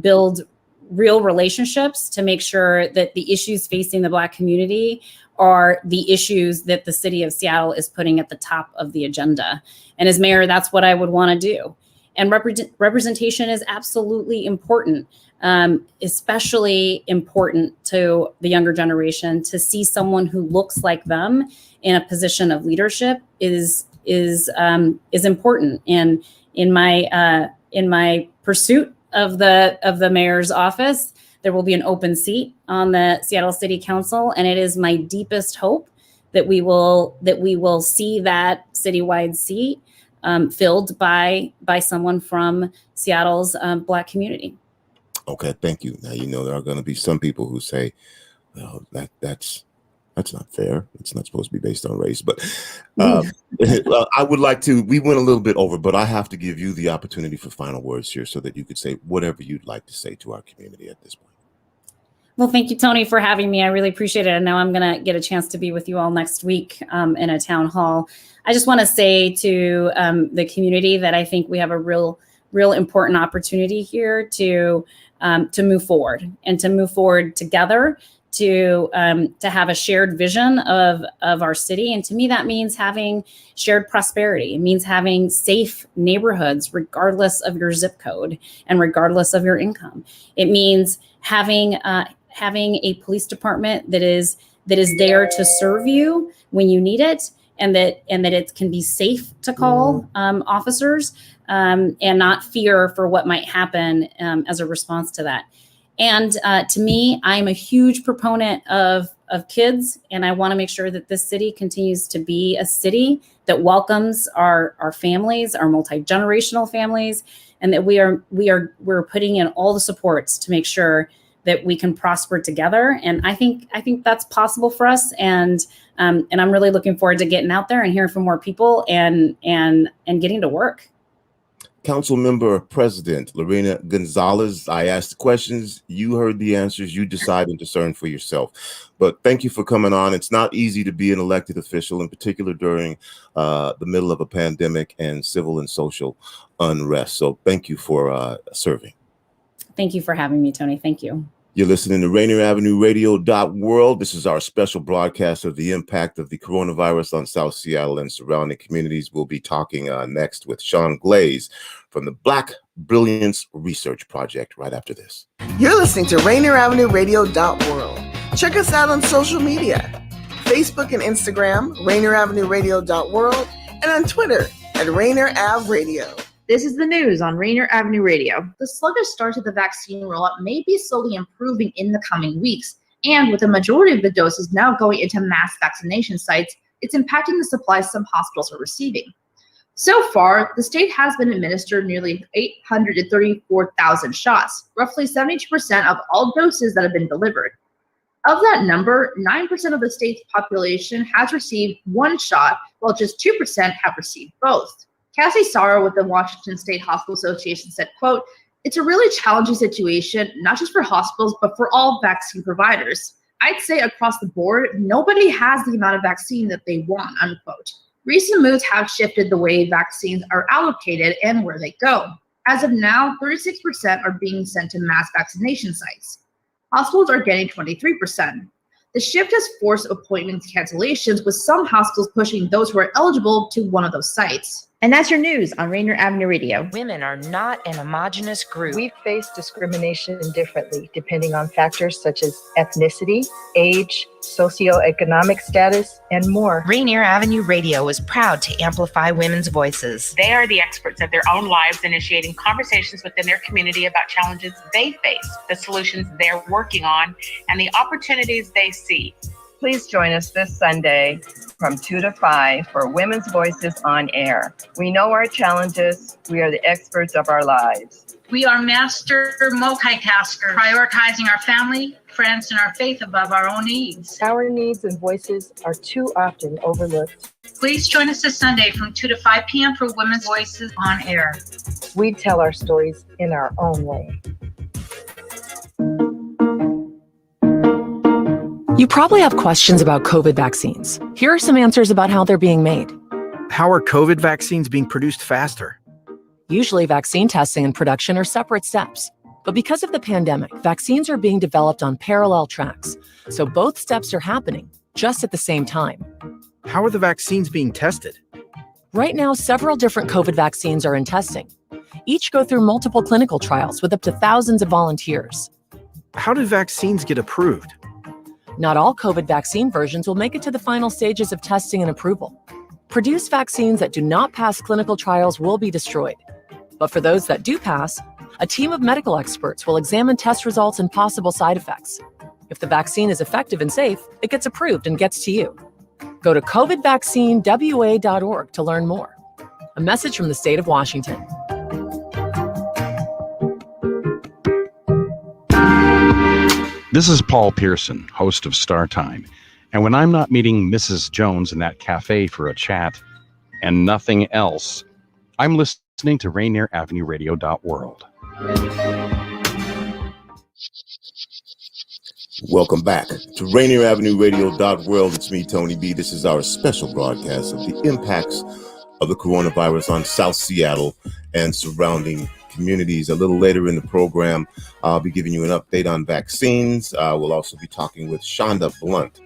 build real relationships to make sure that the issues facing the Black community are the issues that the city of Seattle is putting at the top of the agenda. And as mayor, that's what I would want to do. And representation is absolutely important, especially important to the younger generation. To see someone who looks like them in a position of leadership is important. And in my pursuit of the mayor's office, there will be an open seat on the Seattle City Council, and it is my deepest hope that we will see that citywide seat filled by someone from Seattle's Black community. Okay, thank you. Now, there are going to be some people who say, well, that's not fair. It's not supposed to be based on race. But I would like to, we went a little bit over, but I have to give you the opportunity for final words here so that you could say whatever you'd like to say to our community at this point. Well, thank you, Tony, for having me. I really appreciate it. And now I'm going to get a chance to be with you all next week in a town hall. I just want to say to the community that I think we have a real important opportunity here to move forward and to move forward together, to have a shared vision of our city. And to me, that means having shared prosperity. It means having safe neighborhoods, regardless of your zip code and regardless of your income. It means having a police department that is there to serve you when you need it, and that it can be safe to call officers and not fear for what might happen as a response to that. And to me, I'm a huge proponent of kids, and I want to make sure that this city continues to be a city that welcomes our families, our multi-generational families, and that we're putting in all the supports to make sure that we can prosper together. And I think that's possible for us. And I'm really looking forward to getting out there and hearing from more people and getting to work. Council Member President Lorena Gonzales, I asked the questions, you heard the answers, you decide and discern for yourself. But thank you for coming on. It's not easy to be an elected official, in particular during the middle of a pandemic and civil and social unrest. So thank you for serving. Thank you for having me, Tony. Thank you. You're listening to Rainier Avenue Radio.world. This is our special broadcast of the impact of the coronavirus on South Seattle and surrounding communities. We'll be talking next with Shaun Glaze from the Black Brilliance Research Project right after this. You're listening to Rainier Avenue Radio.world. Check us out on social media, Facebook and Instagram, Rainier Avenue Radio.world, and on Twitter at Rainier Ave Radio. This is the news on Rainier Avenue Radio. The sluggish start to the vaccine rollout may be slowly improving in the coming weeks, and with the majority of the doses now going into mass vaccination sites, it's impacting the supplies some hospitals are receiving. So far, the state has been administered nearly 834,000 shots, roughly 72% of all doses that have been delivered. Of that number, 9% of the state's population has received one shot, while just 2% have received both. Cassie Sauer with the Washington State Hospital Association said, quote, "It's a really challenging situation, not just for hospitals, but for all vaccine providers. I'd say across the board, nobody has the amount of vaccine that they want," unquote. Recent moves have shifted the way vaccines are allocated and where they go. As of now, 36% are being sent to mass vaccination sites. Hospitals are getting 23%. The shift has forced appointment cancellations, with some hospitals pushing those who are eligible to one of those sites. And that's your news on Rainier Avenue Radio. Women are not an homogenous group. We face discrimination differently depending on factors such as ethnicity, age, socioeconomic status, and more. Rainier Avenue Radio is proud to amplify women's voices. They are the experts of their own lives, initiating conversations within their community about challenges they face, the solutions they're working on, and the opportunities they see. Please join us this Sunday from 2 to 5 for Women's Voices on Air. We know our challenges. We are the experts of our lives. We are master multitaskers, prioritizing our family, friends, and our faith above our own needs. Our needs and voices are too often overlooked. Please join us this Sunday from 2 to 5 p.m. for Women's Voices on Air. We tell our stories in our own way. You probably have questions about COVID vaccines. Here are some answers about how they're being made. How are COVID vaccines being produced faster? Usually, vaccine testing and production are separate steps. But because of the pandemic, vaccines are being developed on parallel tracks. So both steps are happening, just at the same time. How are the vaccines being tested? Right now, several different COVID vaccines are in testing. Each go through multiple clinical trials with up to thousands of volunteers. How do vaccines get approved? Not all COVID vaccine versions will make it to the final stages of testing and approval. Produced vaccines that do not pass clinical trials will be destroyed. But for those that do pass, a team of medical experts will examine test results and possible side effects. If the vaccine is effective and safe, it gets approved and gets to you. Go to covidvaccinewa.org to learn more. A message from the state of Washington. This is Paul Pearson, host of Star Time. And when I'm not meeting Mrs. Jones in that cafe for a chat and nothing else, I'm listening to Rainier Avenue Radio.world. Welcome back to Rainier Avenue Radio.world. It's me, Tony B. This is our special broadcast of the impacts of the coronavirus on South Seattle and surrounding communities. A little later in the program, I'll be giving you an update on vaccines. We'll also be talking with Shanda Blunt,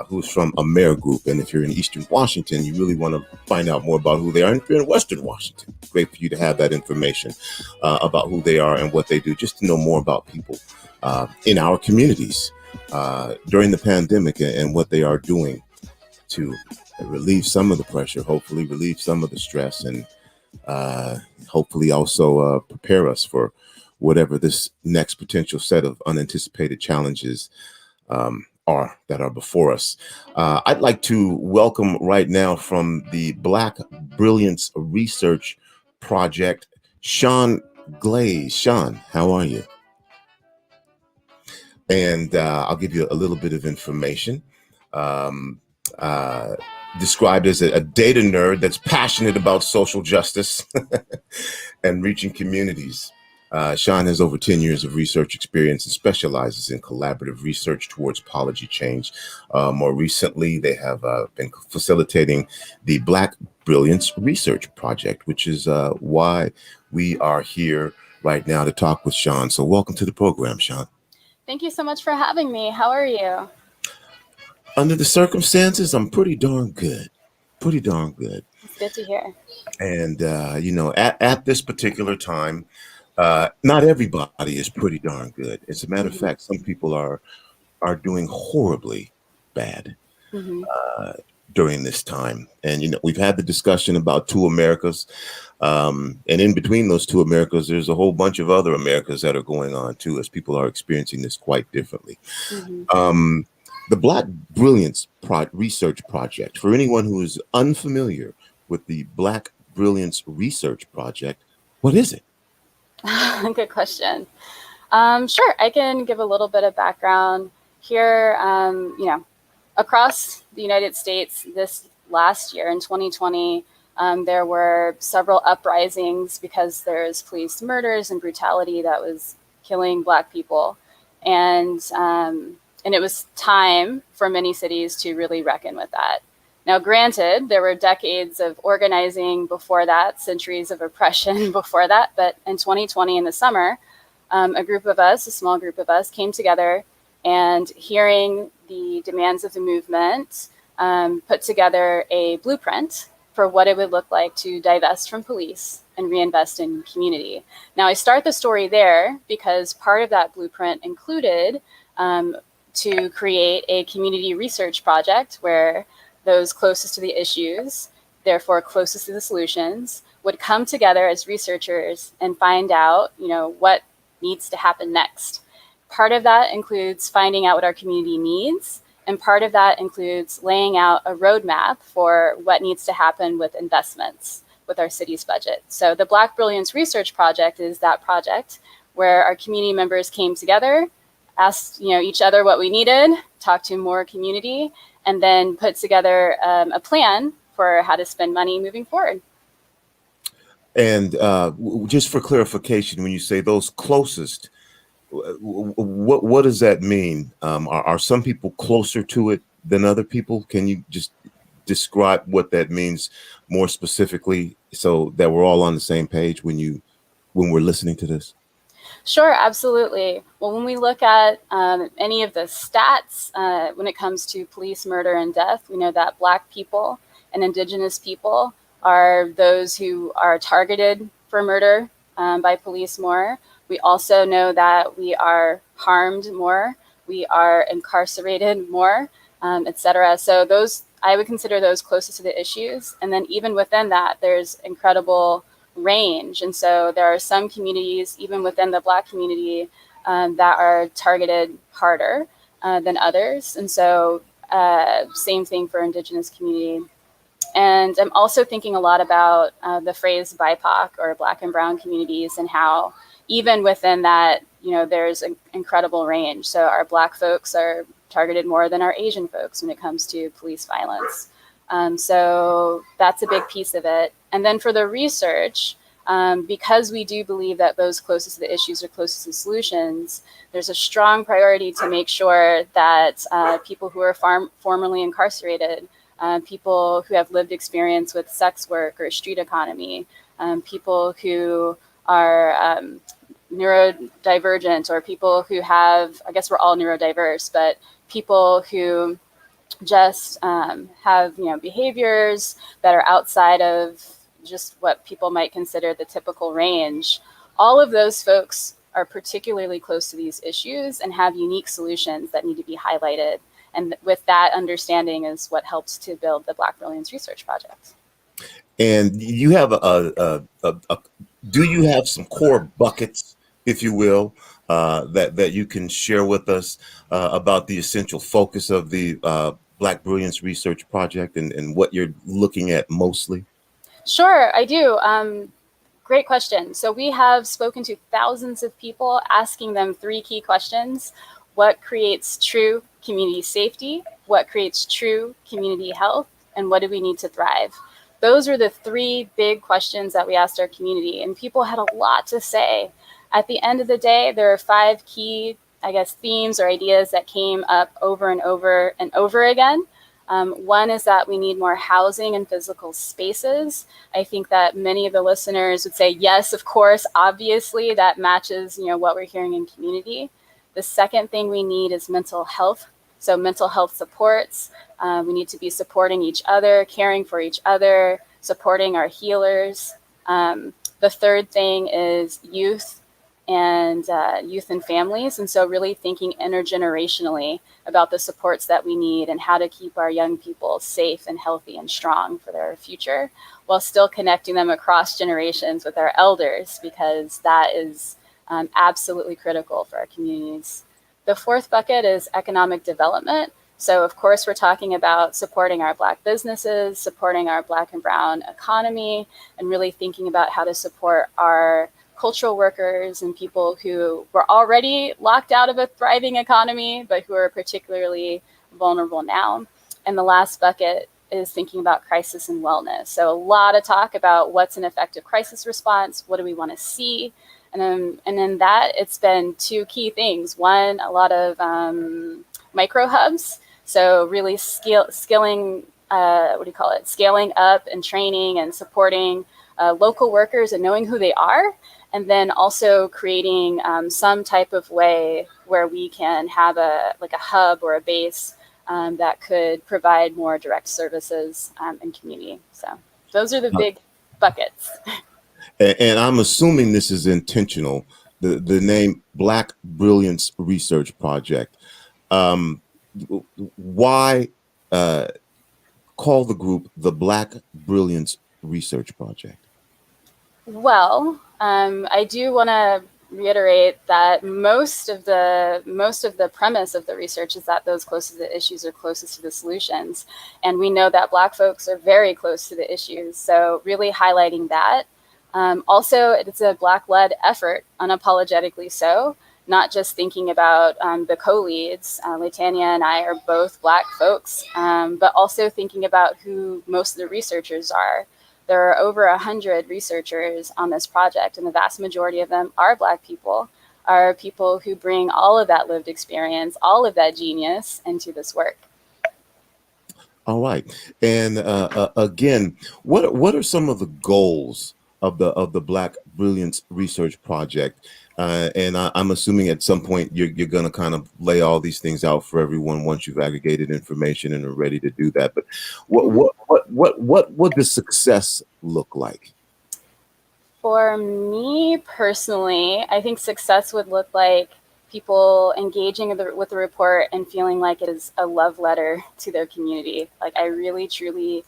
who's from Amerigroup. And if you're in Eastern Washington, you really want to find out more about who they are. And if you're in Western Washington, great for you to have that information about who they are and what they do, just to know more about people in our communities during the pandemic and what they are doing to relieve some of the pressure, hopefully relieve some of the stress, and hopefully also prepare us for whatever this next potential set of unanticipated challenges that are before us. I'd like to welcome right now from the Black Brilliance Research Project, Shaun Glaze. Shaun, how are you? And I'll give you a little bit of information. Described as a data nerd that's passionate about social justice and reaching communities. Shaun has over 10 years of research experience and specializes in collaborative research towards policy change. More recently, they have been facilitating the Black Brilliance Research Project, which is why we are here right now to talk with Shaun. So welcome to the program, Shaun. Thank you so much for having me. How are you? Under the circumstances, I'm pretty darn good. Pretty darn good. It's good to hear. And, at this particular time, not everybody is pretty darn good. As a matter of fact, some people are doing horribly bad during this time. And, we've had the discussion about two Americas. And in between those two Americas, there's a whole bunch of other Americas that are going on, too, as people are experiencing this quite differently. The Black Brilliance Research Project, for anyone who is unfamiliar with the Black Brilliance Research Project, what is it? Good question. Sure, I can give a little bit of background here. Across the United States this last year in 2020, there were several uprisings because there's police murders and brutality that was killing Black people. And it was time for many cities to really reckon with that. Now, granted, there were decades of organizing before that, centuries of oppression before that, but in 2020 in the summer, a small group of us came together and, hearing the demands of the movement, put together a blueprint for what it would look like to divest from police and reinvest in community. Now, I start the story there because part of that blueprint included to create a community research project where those closest to the issues, therefore closest to the solutions, would come together as researchers and find out, what needs to happen next. Part of that includes finding out what our community needs, and part of that includes laying out a roadmap for what needs to happen with investments with our city's budget. So the Black Brilliance Research Project is that project where our community members came together, asked each other what we needed, talked to more community, and then put together a plan for how to spend money moving forward. And just for clarification, when you say those closest, what does that mean? Are some people closer to it than other people? Can you just describe what that means more specifically so that we're all on the same page when we're listening to this? Sure, absolutely. Well, when we look at any of the stats when it comes to police murder and death, we know that Black people and Indigenous people are those who are targeted for murder by police more. We also know that we are harmed more, we are incarcerated more, et cetera. So those, I would consider those closest to the issues. And then even within that, there's incredible range. And so there are some communities, even within the Black community, that are targeted harder than others. And so same thing for Indigenous community. And I'm also thinking a lot about the phrase BIPOC, or Black and Brown communities, and how even within that, you know, there's an incredible range. So our Black folks are targeted more than our Asian folks when it comes to police violence. So that's a big piece of it. And then for the research, because we do believe that those closest to the issues are closest to solutions, there's a strong priority to make sure that people who are formerly incarcerated, people who have lived experience with sex work or street economy, people who are neurodivergent, or people who have, I guess we're all neurodiverse, but people who just have, you know, behaviors that are outside of just what people might consider the typical range. All of those folks are particularly close to these issues and have unique solutions that need to be highlighted. And with that understanding is what helps to build the Black Brilliance Research Project. And you have do you have some core buckets, if you will, that you can share with us about the essential focus of the Black Brilliance Research Project and what you're looking at mostly? Sure, I do. Great question. So we have spoken to thousands of people, asking them 3 key questions. What creates true community safety? What creates true community health? And what do we need to thrive? Those are the 3 big questions that we asked our community, and people had a lot to say. At the end of the day, there are 5 key, I guess, themes or ideas that came up over and over and over again. One is that we need more housing and physical spaces. I think that many of the listeners would say, yes, of course, obviously that matches, you know, what we're hearing in community. The second thing we need is mental health. So mental health supports. We need to be supporting each other, caring for each other, supporting our healers. The third thing is youth and families. And so really thinking intergenerationally about the supports that we need and how to keep our young people safe and healthy and strong for their future, while still connecting them across generations with our elders, because that is absolutely critical for our communities. The fourth bucket is economic development. So of course, we're talking about supporting our Black businesses, supporting our Black and Brown economy, and really thinking about how to support our cultural workers and people who were already locked out of a thriving economy, but who are particularly vulnerable now. And the last bucket is thinking about crisis and wellness. So a lot of talk about what's an effective crisis response, what do we want to see? And in that, it's been 2 key things. One, a lot of micro hubs. So really scaling up and training and supporting local workers and knowing who they are. And then also creating some type of way where we can have a hub or a base that could provide more direct services in community. So those are the big buckets. And I'm assuming this is intentional. The name Black Brilliance Research Project. Why call the group the Black Brilliance Research Project? Well, I do want to reiterate that most of the premise of the research is that those closest to the issues are closest to the solutions. And we know that Black folks are very close to the issues. So really highlighting that. Also, it's a Black-led effort, unapologetically so, not just thinking about the co-leads. Latanya and I are both Black folks, but also thinking about who most of the researchers are. There are over 100 researchers on this project, and the vast majority of them are Black people, are people who bring all of that lived experience, all of that genius into this work. All right. And again, what are some of the goals of the Black Brilliance Research Project? And I'm assuming at some point you're going to kind of lay all these things out for everyone once you've aggregated information and are ready to do that. But what does success look like? For me personally, I think success would look like people engaging with the report and feeling like it is a love letter to their community. Like, I really, truly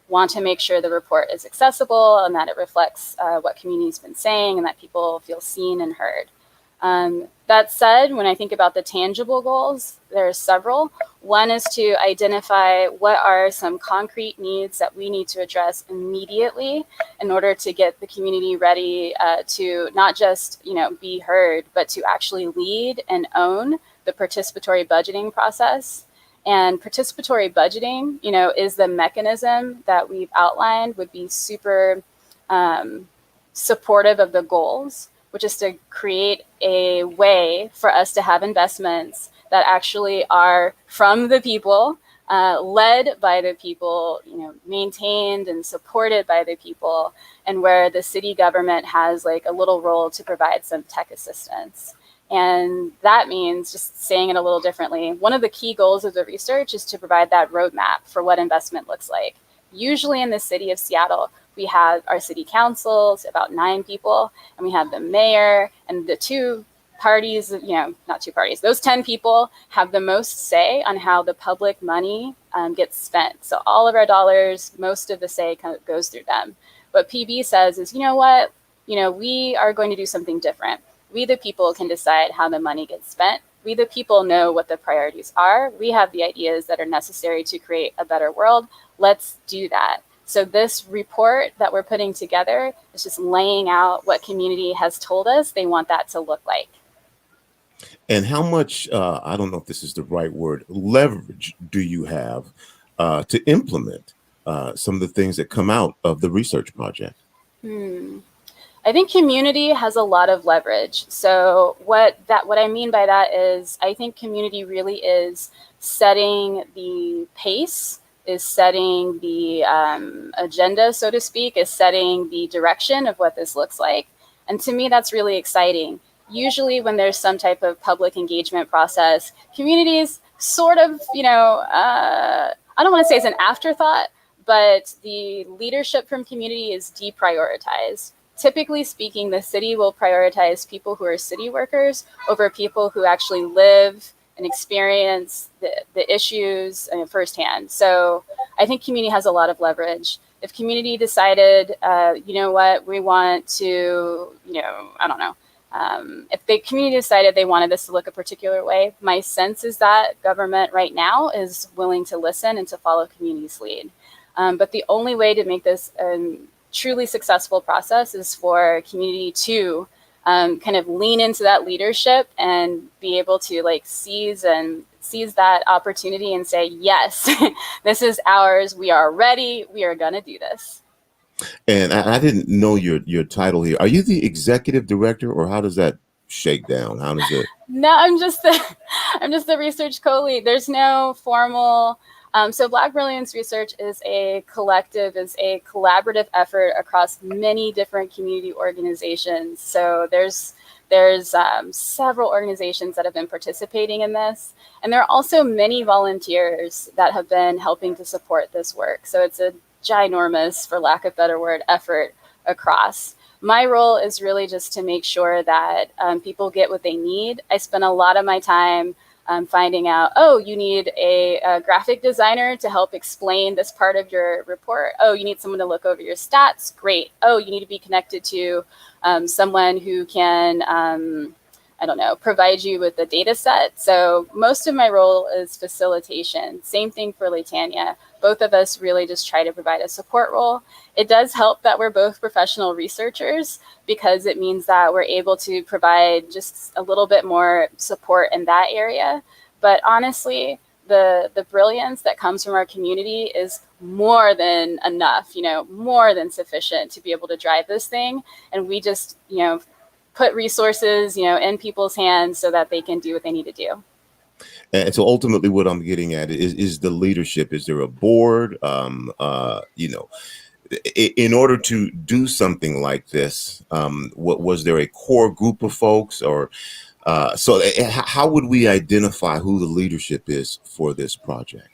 want to make sure the report is accessible and that it reflects what community's been saying and that people feel seen and heard. That said, when I think about the tangible goals, there are several. One is to identify what are some concrete needs that we need to address immediately in order to get the community ready to not just, be heard, but to actually lead and own the participatory budgeting process. And participatory budgeting, is the mechanism that we've outlined would be super supportive of the goals, which is to create a way for us to have investments that actually are from the people, led by the people, maintained and supported by the people, and where the city government has like a little role to provide some tech assistance. And that means, just saying it a little differently, one of the key goals of the research is to provide that roadmap for what investment looks like. Usually in the city of Seattle, we have our city councils, about 9 people, and we have the mayor, and the two parties, not two parties, those 10 people have the most say on how the public money gets spent. So all of our dollars, most of the say kind of goes through them. What PB says is, we are going to do something different. We, the people, can decide how the money gets spent. We, the people, know what the priorities are. We have the ideas that are necessary to create a better world. Let's do that. So this report that we're putting together is just laying out what community has told us they want that to look like. And how much, I don't know if this is the right word, leverage do you have to implement some of the things that come out of the research project? I think community has a lot of leverage. So what I mean by that is, I think community really is setting the pace, is setting the agenda, so to speak, is setting the direction of what this looks like. And to me, that's really exciting. Usually when there's some type of public engagement process, communities sort of, I don't want to say it's an afterthought, but the leadership from community is deprioritized. Typically speaking, the city will prioritize people who are city workers over people who actually live and experience the issues firsthand. So I think community has a lot of leverage. If community decided, we want to, if the community decided they wanted this to look a particular way, my sense is that government right now is willing to listen and to follow community's lead. But the only way to make this truly successful process is for community to kind of lean into that leadership and be able to seize that opportunity and say, yes, this is ours. We are ready. We are going to do this. And I didn't know your title here. Are you the executive director, or how does that shake down? How does it? No, I'm just the research co-lead. There's no formal. So Black Brilliance Research is a collective, is a collaborative effort across many different community organizations. So there's several organizations that have been participating in this. And there are also many volunteers that have been helping to support this work. So it's a ginormous, for lack of a better word, effort across. My role is really just to make sure that people get what they need. I spend a lot of my time finding out, you need a graphic designer to help explain this part of your report. You need someone to look over your stats. Great. You need to be connected to someone who can, provide you with the data set. So most of my role is facilitation. Same thing for Latanya. Both of us really just try to provide a support role. It does help that we're both professional researchers, because it means that we're able to provide just a little bit more support in that area. But honestly, the brilliance that comes from our community is more than enough, more than sufficient to be able to drive this thing. And we just, put resources, in people's hands so that they can do what they need to do. And so ultimately what I'm getting at is the leadership. Is there a board? in order to do something like this, what was there a core group of folks, or how would we identify who the leadership is for this project?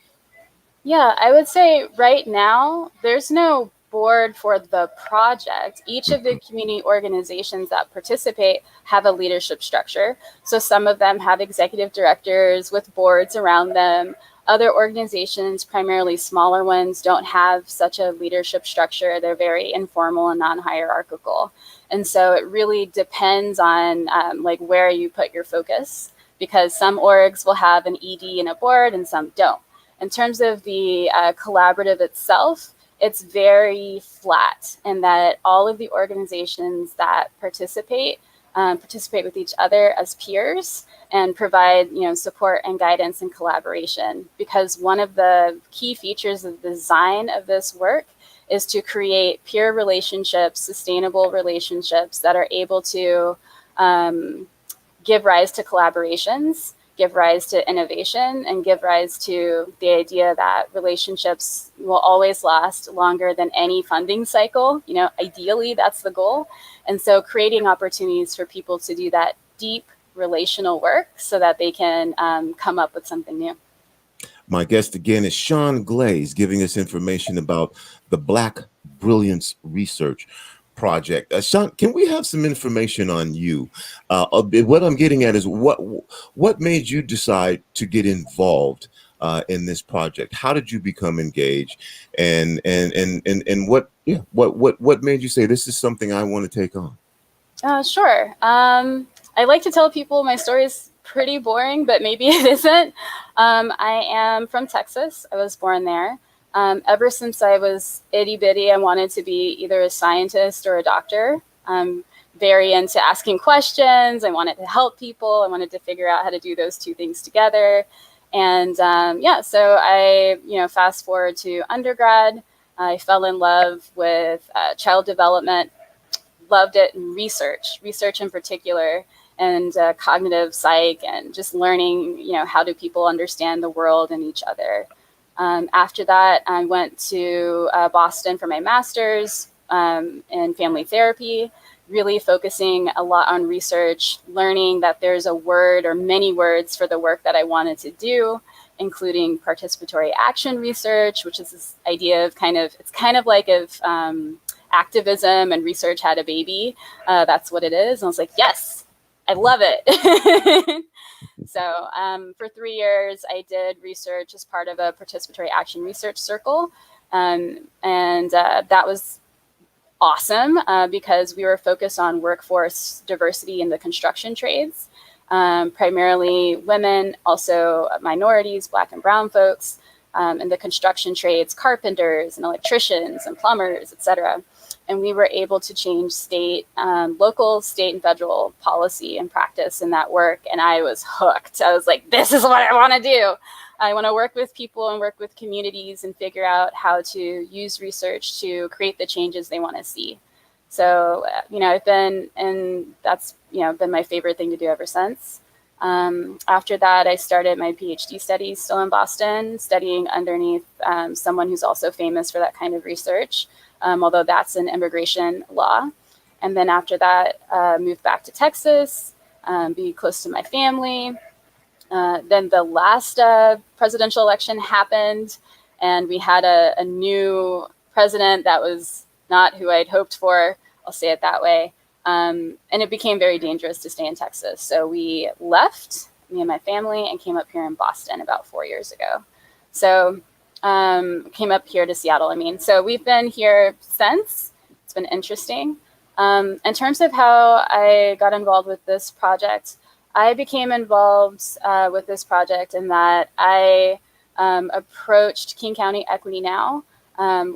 Yeah, I would say right now, there's no board for the project. Each of the community organizations that participate have a leadership structure. So some of them have executive directors with boards around them. Other organizations, primarily smaller ones, don't have such a leadership structure. They're very informal and non-hierarchical. And so it really depends on like where you put your focus, because some orgs will have an ED and a board and some don't. In terms of the collaborative itself, it's very flat in that all of the organizations that participate with each other as peers and provide, support and guidance and collaboration. Because one of the key features of the design of this work is to create peer relationships, sustainable relationships that are able to give rise to collaborations, give rise to innovation, and give rise to the idea that relationships will always last longer than any funding cycle. Ideally, that's the goal. And so creating opportunities for people to do that deep relational work so that they can come up with something new. My guest again is Shaun Glaze, giving us information about the Black Brilliance Research Project. Shaun, can we have some information on you? What I'm getting at is what made you decide to get involved in this project? How did you become engaged? And what made you say this is something I want to take on? Sure. I like to tell people my story is pretty boring, but maybe it isn't. I am from Texas. I was born there. Ever since I was itty bitty, I wanted to be either a scientist or a doctor. I'm very into asking questions. I wanted to help people. I wanted to figure out how to do those two things together. And so I, fast forward to undergrad, I fell in love with child development, loved it, and research in particular, and cognitive psych, and just learning, how do people understand the world and each other. After that, I went to Boston for my master's in family therapy, really focusing a lot on research, learning that there's a word or many words for the work that I wanted to do, including participatory action research, which is this idea of it's kind of like if activism and research had a baby. That's what it is. And I was like, yes, I love it. So for 3 years, I did research as part of a participatory action research circle. And that was awesome because we were focused on workforce diversity in the construction trades, primarily women, also minorities, Black and brown folks in the construction trades, carpenters and electricians and plumbers, et cetera. And we were able to change local, state, and federal policy and practice in that work. And I was hooked. I was like, this is what I want to do. I want to work with people and work with communities and figure out how to use research to create the changes they want to see. So, I've been, and that's, been my favorite thing to do ever since. After that, I started my PhD studies still in Boston, studying underneath someone who's also famous for that kind of research. Although that's in immigration law. And then after that, moved back to Texas, be close to my family. Then the last presidential election happened, and we had a new president that was not who I'd hoped for, I'll say it that way. And it became very dangerous to stay in Texas. So we left, me and my family, and came up here in Boston about 4 years ago. So came up here to Seattle. So we've been here since. It's been interesting. In terms of how I got involved with this project, I became involved with this project in that I approached King County Equity Now,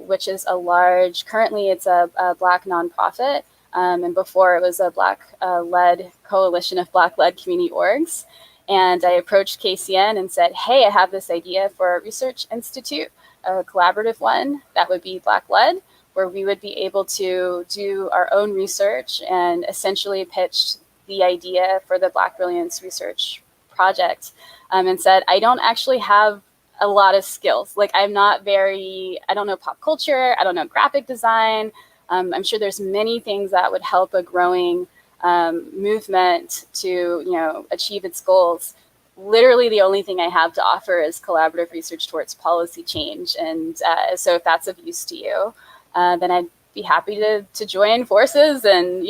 which is currently it's a Black nonprofit. And before it was a Black-led coalition of Black-led community orgs. And I approached KCN and said, hey, I have this idea for a research institute, a collaborative one that would be Black-led, where we would be able to do our own research, and essentially pitched the idea for the Black Brilliance Research Project, and said, I don't actually have a lot of skills. Like I don't know pop culture, I don't know graphic design. I'm sure there's many things that would help a growing movement to, achieve its goals. Literally the only thing I have to offer is collaborative research towards policy change. And so if that's of use to you, then I'd be happy to join forces and,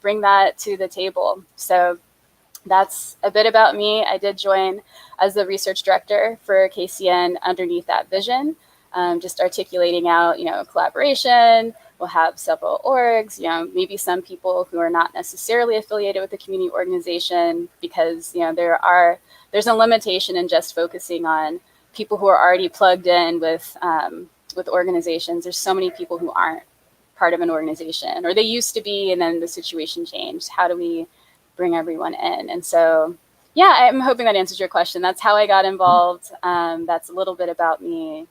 bring that to the table. So that's a bit about me. I did join as the research director for KCN underneath that vision, just articulating out, collaboration. We'll have several orgs, maybe some people who are not necessarily affiliated with the community organization, because, there's a limitation in just focusing on people who are already plugged in with organizations. There's so many people who aren't part of an organization, or they used to be, and then the situation changed. How do we bring everyone in? And so, yeah, I'm hoping that answers your question. That's how I got involved. That's a little bit about me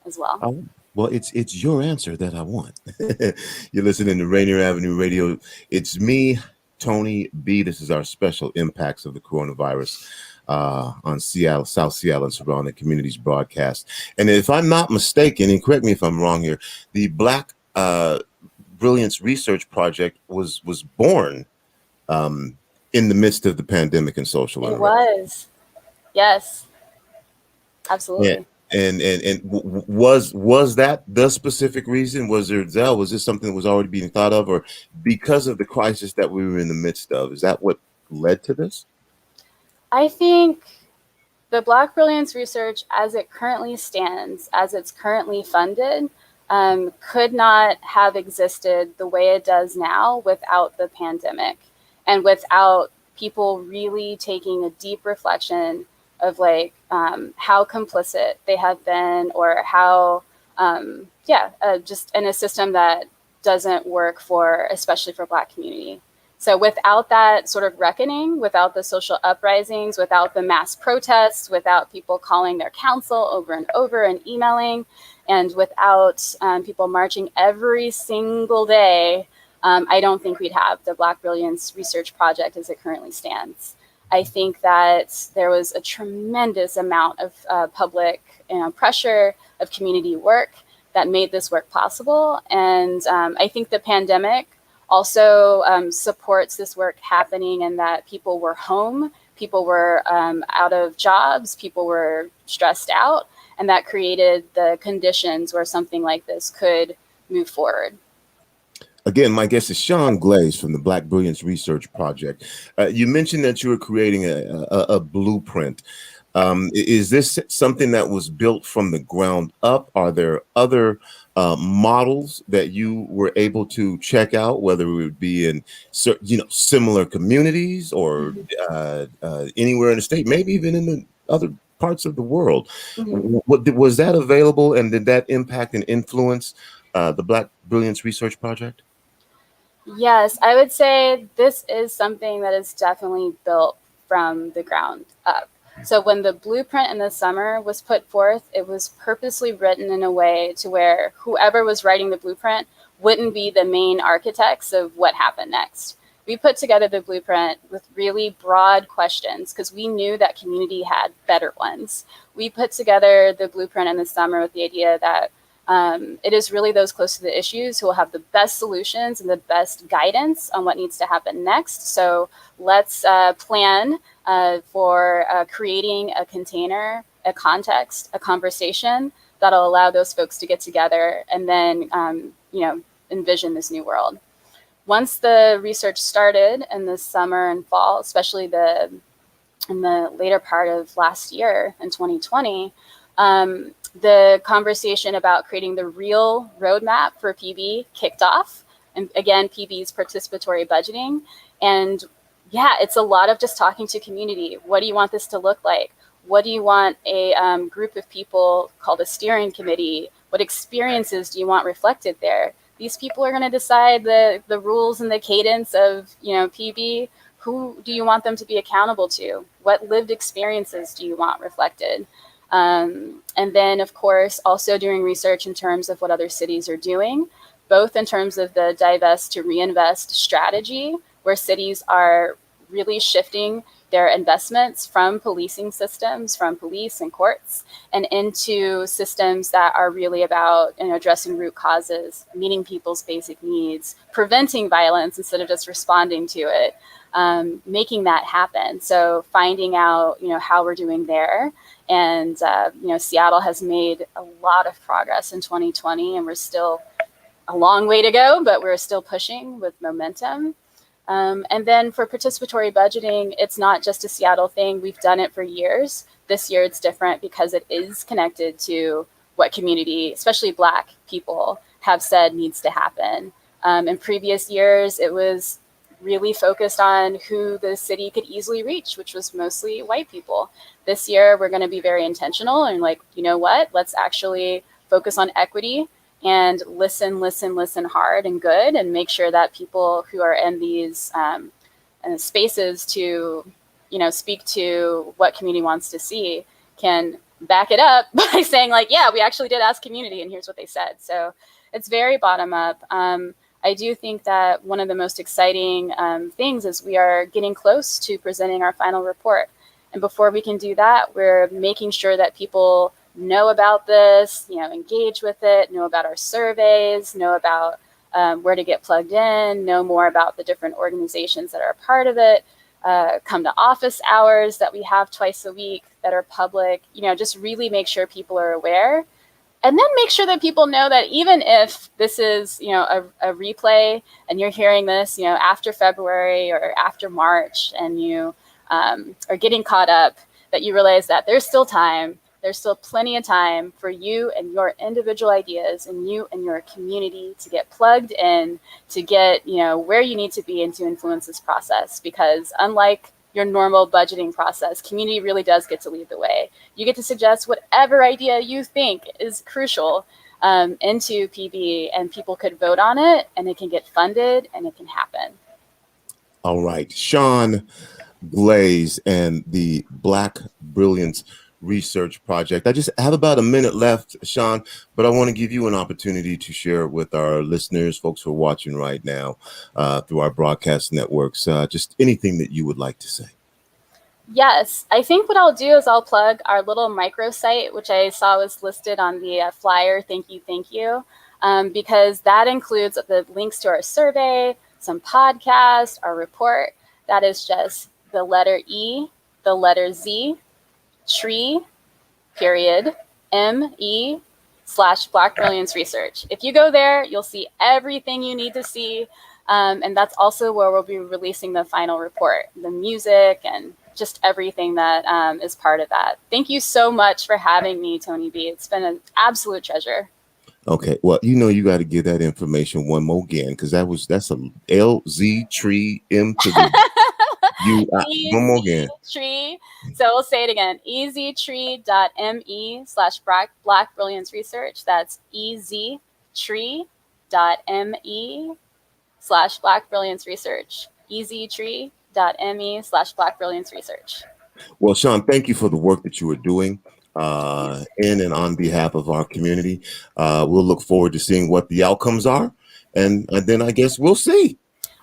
as well. Oh, well, it's your answer that I want. You're listening to Rainier Avenue Radio. It's me, Tony B. This is our special impacts of the coronavirus on Seattle, South Seattle, and surrounding communities broadcast. And if I'm not mistaken, and correct me if I'm wrong here, the Black Brilliance Research Project was born in the midst of the pandemic and social unrest. It was, yes, absolutely. Yeah. And was that the specific reason? Was this something that was already being thought of, or because of the crisis that we were in the midst of? Is that what led to this? I think the Black Brilliance Research, as it currently stands, as it's currently funded, could not have existed the way it does now without the pandemic, and without people really taking a deep reflection of how complicit they have been, or how, just in a system that doesn't work especially for Black community. So without that sort of reckoning, without the social uprisings, without the mass protests, without people calling their council over and over and emailing, and without people marching every single day, I don't think we'd have the Black Brilliance Research Project as it currently stands. I think that there was a tremendous amount of public pressure, of community work that made this work possible. And I think the pandemic also supports this work happening, and that people were home, people were out of jobs, people were stressed out, and that created the conditions where something like this could move forward. Again, my guest is Shaun Glaze from the Black Brilliance Research Project. You mentioned that you were creating a blueprint. Is this something that was built from the ground up? Are there other models that you were able to check out, whether it would be in similar communities, or anywhere in the state, maybe even in the other parts of the world? Mm-hmm. What was that available, and did that impact and influence the Black Brilliance Research Project? Yes, I would say this is something that is definitely built from the ground up. So when the blueprint in the summer was put forth, it was purposely written in a way to where whoever was writing the blueprint wouldn't be the main architects of what happened next. We put together the blueprint with really broad questions because we knew that community had better ones. We put together the blueprint in the summer with the idea that it is really those close to the issues who will have the best solutions and the best guidance on what needs to happen next. So let's plan for creating a container, a context, a conversation that'll allow those folks to get together and then, envision this new world. Once the research started in the summer and fall, especially in the later part of last year in 2020, the conversation about creating the real roadmap for PB kicked off. And again, PB is participatory budgeting. And yeah, it's a lot of just talking to community. What do you want this to look like? What do you want a group of people called a steering committee? What experiences do you want reflected there? These people are going to decide the rules and the cadence of, PB. Who do you want them to be accountable to? What lived experiences do you want reflected? And then, of course, also doing research in terms of what other cities are doing, both in terms of the divest to reinvest strategy, where cities are really shifting their investments from policing systems, from police and courts, and into systems that are really about addressing root causes, meeting people's basic needs, preventing violence instead of just responding to it, making that happen. So finding out how we're doing there. And Seattle has made a lot of progress in 2020, and we're still a long way to go, but we're still pushing with momentum. And then for participatory budgeting, it's not just a Seattle thing. We've done it for years. This year it's different because it is connected to what community, especially Black people, have said needs to happen. In previous years, it was really focused on who the city could easily reach, which was mostly white people. This year, we're going to be very intentional and let's actually focus on equity and listen hard and good, and make sure that people who are in these spaces to, speak to what community wants to see can back it up by saying yeah, we actually did ask community and here's what they said. So it's very bottom up. I do think that one of the most exciting things is we are getting close to presenting our final report. And before we can do that, we're making sure that people know about this, engage with it, know about our surveys, know about where to get plugged in, know more about the different organizations that are a part of it, come to office hours that we have twice a week that are public, just really make sure people are aware. And then make sure that people know that even if this is, a replay and you're hearing this, after February or after March, and you are getting caught up, that you realize that there's still time. There's still plenty of time for you and your individual ideas and you and your community to get plugged in, to get, where you need to be and to influence this process. Because unlike your normal budgeting process, community really does get to lead the way. You get to suggest whatever idea you think is crucial into PB, and people could vote on it, and it can get funded, and it can happen. All right. Shaun, Glaze, and the Black Brilliance Research Project. I just have about a minute left, Shaun, but I want to give you an opportunity to share with our listeners, folks who are watching right now through our broadcast networks, just anything that you would like to say. Yes, I think what I'll do is I'll plug our little microsite, which I saw was listed on the flyer. Thank you. Because that includes the links to our survey, some podcasts, our report. That is just the letter E, the letter Z, tree, period, ME/Black Brilliance Research. If you go there, you'll see everything you need to see. And that's also where we'll be releasing the final report, the music and just everything that is part of that. Thank you so much for having me, Tony B. It's been an absolute treasure. Okay, well, you got to give that information one more again, because that's a LZ tree M to the one more again. Tree. So we'll say it again. eztree.me/Black Brilliance Research. That's eztree.me/Black Brilliance Research. eztree.me/Black Brilliance Research. Well, Shaun, thank you for the work that you are doing in and on behalf of our community. We'll look forward to seeing what the outcomes are, and then I guess we'll see.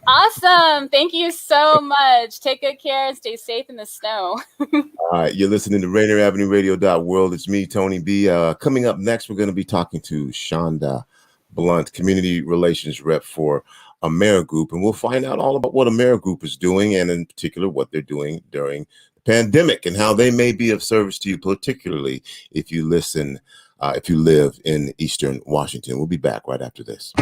Awesome. Thank you so much. Take good care and stay safe in the snow. All right. You're listening to Rainier Avenue Radio.world. It's me, Tony B. Coming up next, we're going to be talking to Shanda Blunt, Community Relations Rep for Amerigroup, and we'll find out all about what Amerigroup is doing, and in particular, what they're doing during the pandemic and how they may be of service to you, particularly if you live in Eastern Washington. We'll be back right after this.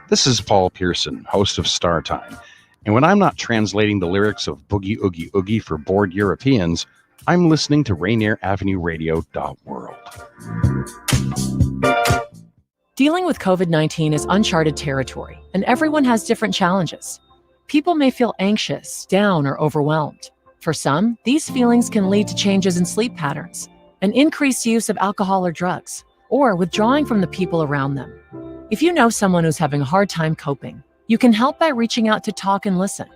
This is Paul Pearson, host of Star Time. And when I'm not translating the lyrics of Boogie Oogie Oogie for bored Europeans, I'm listening to Rainier Avenue Radio.world. Dealing with COVID-19 is uncharted territory, and everyone has different challenges. People may feel anxious, down, or overwhelmed. For some, these feelings can lead to changes in sleep patterns, an increased use of alcohol or drugs, or withdrawing from the people around them. If you know someone who's having a hard time coping, you can help by reaching out to talk and listen.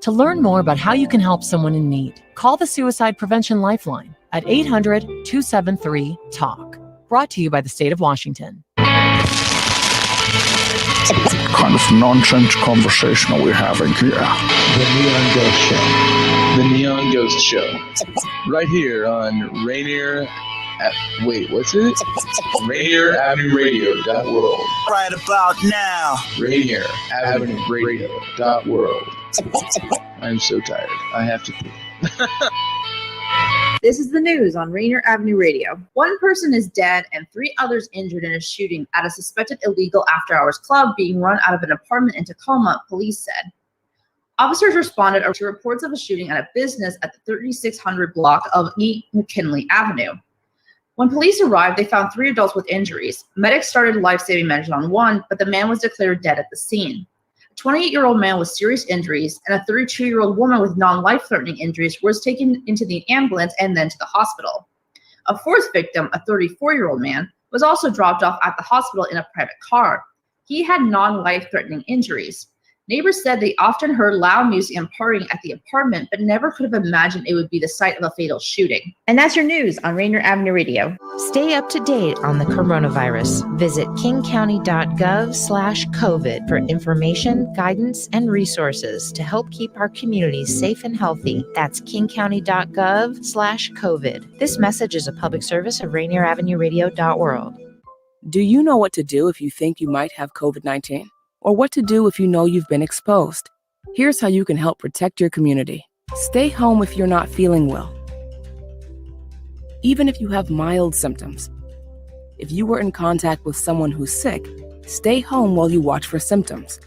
To learn more about how you can help someone in need, call the Suicide Prevention Lifeline at 800-273-TALK. Brought to you by the state of Washington. What kind of nonsense conversation are we having here? The Neon Ghost Show. The Neon Ghost Show. Right here on Rainier... Rainier Avenue Radio.world. Right about now. Rainier Avenue Radio.world. I'm so tired. I have to pee. This is the news on Rainier Avenue Radio. One person is dead and 3 others injured in a shooting at a suspected illegal after-hours club being run out of an apartment in Tacoma, police said. Officers responded to reports of a shooting at a business at the 3600 block of East McKinley Avenue. When police arrived, they found 3 adults with injuries. Medics started life-saving measures on one, but the man was declared dead at the scene. A 28-year-old man with serious injuries and a 32-year-old woman with non-life-threatening injuries was taken into the ambulance and then to the hospital. A 4th victim, a 34-year-old man, was also dropped off at the hospital in a private car. He had non-life-threatening injuries. Neighbors said they often heard loud music and partying at the apartment, but never could have imagined it would be the site of a fatal shooting. And that's your news on Rainier Avenue Radio. Stay up to date on the coronavirus. Visit kingcounty.gov/COVID for information, guidance, and resources to help keep our communities safe and healthy. That's kingcounty.gov/COVID. This message is a public service of Rainier Avenue Radio.world. Do you know what to do if you think you might have COVID-19? Or what to do if you know you've been exposed? Here's how you can help protect your community. Stay home if you're not feeling well. Even if you have mild symptoms. If you were in contact with someone who's sick, stay home while you watch for symptoms.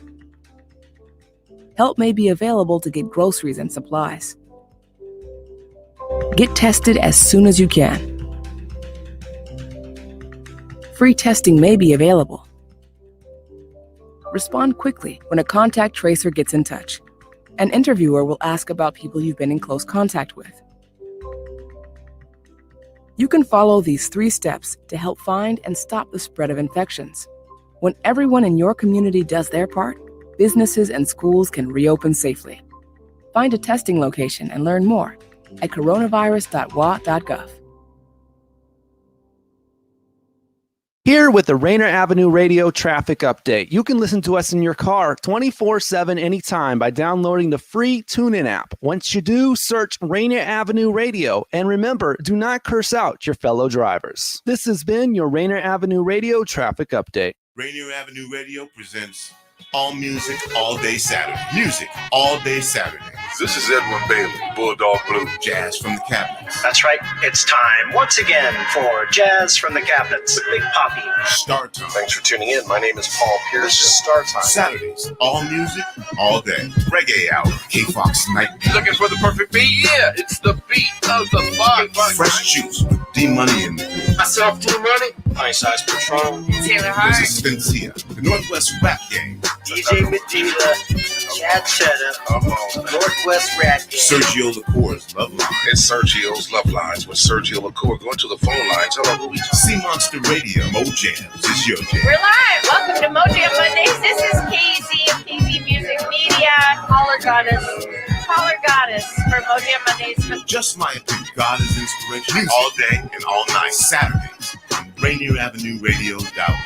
Help may be available to get groceries and supplies. Get tested as soon as you can. Free testing may be available. Respond quickly when a contact tracer gets in touch. An interviewer will ask about people you've been in close contact with. You can follow these 3 steps to help find and stop the spread of infections. When everyone in your community does their part, businesses and schools can reopen safely. Find a testing location and learn more at coronavirus.wa.gov. Here with the Rainier Avenue Radio traffic update. You can listen to us in your car 24/7 anytime by downloading the free TuneIn app. Once you do, search Rainier Avenue Radio. And remember, do not curse out your fellow drivers. This has been your Rainier Avenue Radio traffic update. Rainier Avenue Radio presents All Music, All Day Saturday. Music, all day Saturday. This is Edwin Bailey, Bulldog Blue. Jazz from the Cabinets. That's right. It's time once again for Jazz from the Cabinets with Big Poppy. Start Time. Thanks for tuning in. My name is Paul Pearson. This is Start Time. Saturdays, all music, all day. Reggae Hour, K-Fox Night. Looking for the perfect beat? Yeah, it's the beat of the vibe. Fresh Juice with D-Money in the group. Myself, D-Money. Nice Ice Patron. Taylor Hart. This is Spencia, the Northwest Rap Gang. DJ Medina. Chad Cheddar. Northwest Rap Gang. Sergio LaCour's Love Line. It's Sergio's Love Lines with Sergio LaCour. Going to the phone lines. Hello, who we talking? Sea Monster Radio. Mo Jams is your jam. We're live. Welcome to Mo Jam Mondays. This is KZ of KZ Music Media. Caller Goddess for Mo Jam Mondays. Just my opinion. God is inspiration. Music. All day and all night. Saturdays on Rainier Avenue Radio.world.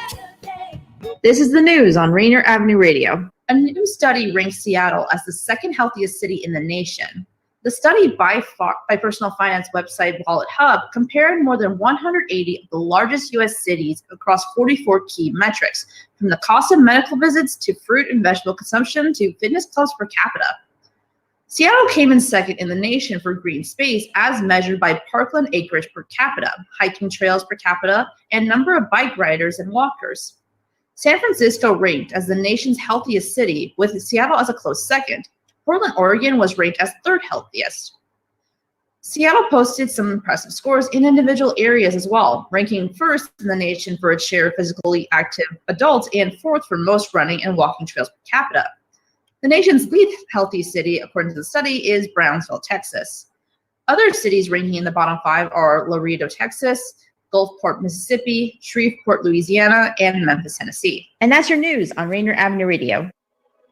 This is the news on Rainier Avenue Radio. A new study ranks Seattle as the 2nd healthiest city in the nation. The study by personal finance website Wallet Hub compared more than 180 of the largest U.S. cities across 44 key metrics, from the cost of medical visits to fruit and vegetable consumption to fitness clubs per capita. Seattle came in 2nd in the nation for green space as measured by parkland acreage per capita, hiking trails per capita, and number of bike riders and walkers. San Francisco ranked as the nation's healthiest city, with Seattle as a close 2nd. Portland, Oregon was ranked as 3rd healthiest. Seattle posted some impressive scores in individual areas as well, ranking 1st in the nation for its share of physically active adults and 4th for most running and walking trails per capita. The nation's least healthy city, according to the study, is Brownsville, Texas. Other cities ranking in the bottom 5 are Laredo, Texas, Gulfport, Mississippi, Shreveport, Louisiana, and Memphis, Tennessee. And that's your news on Rainier Avenue Radio.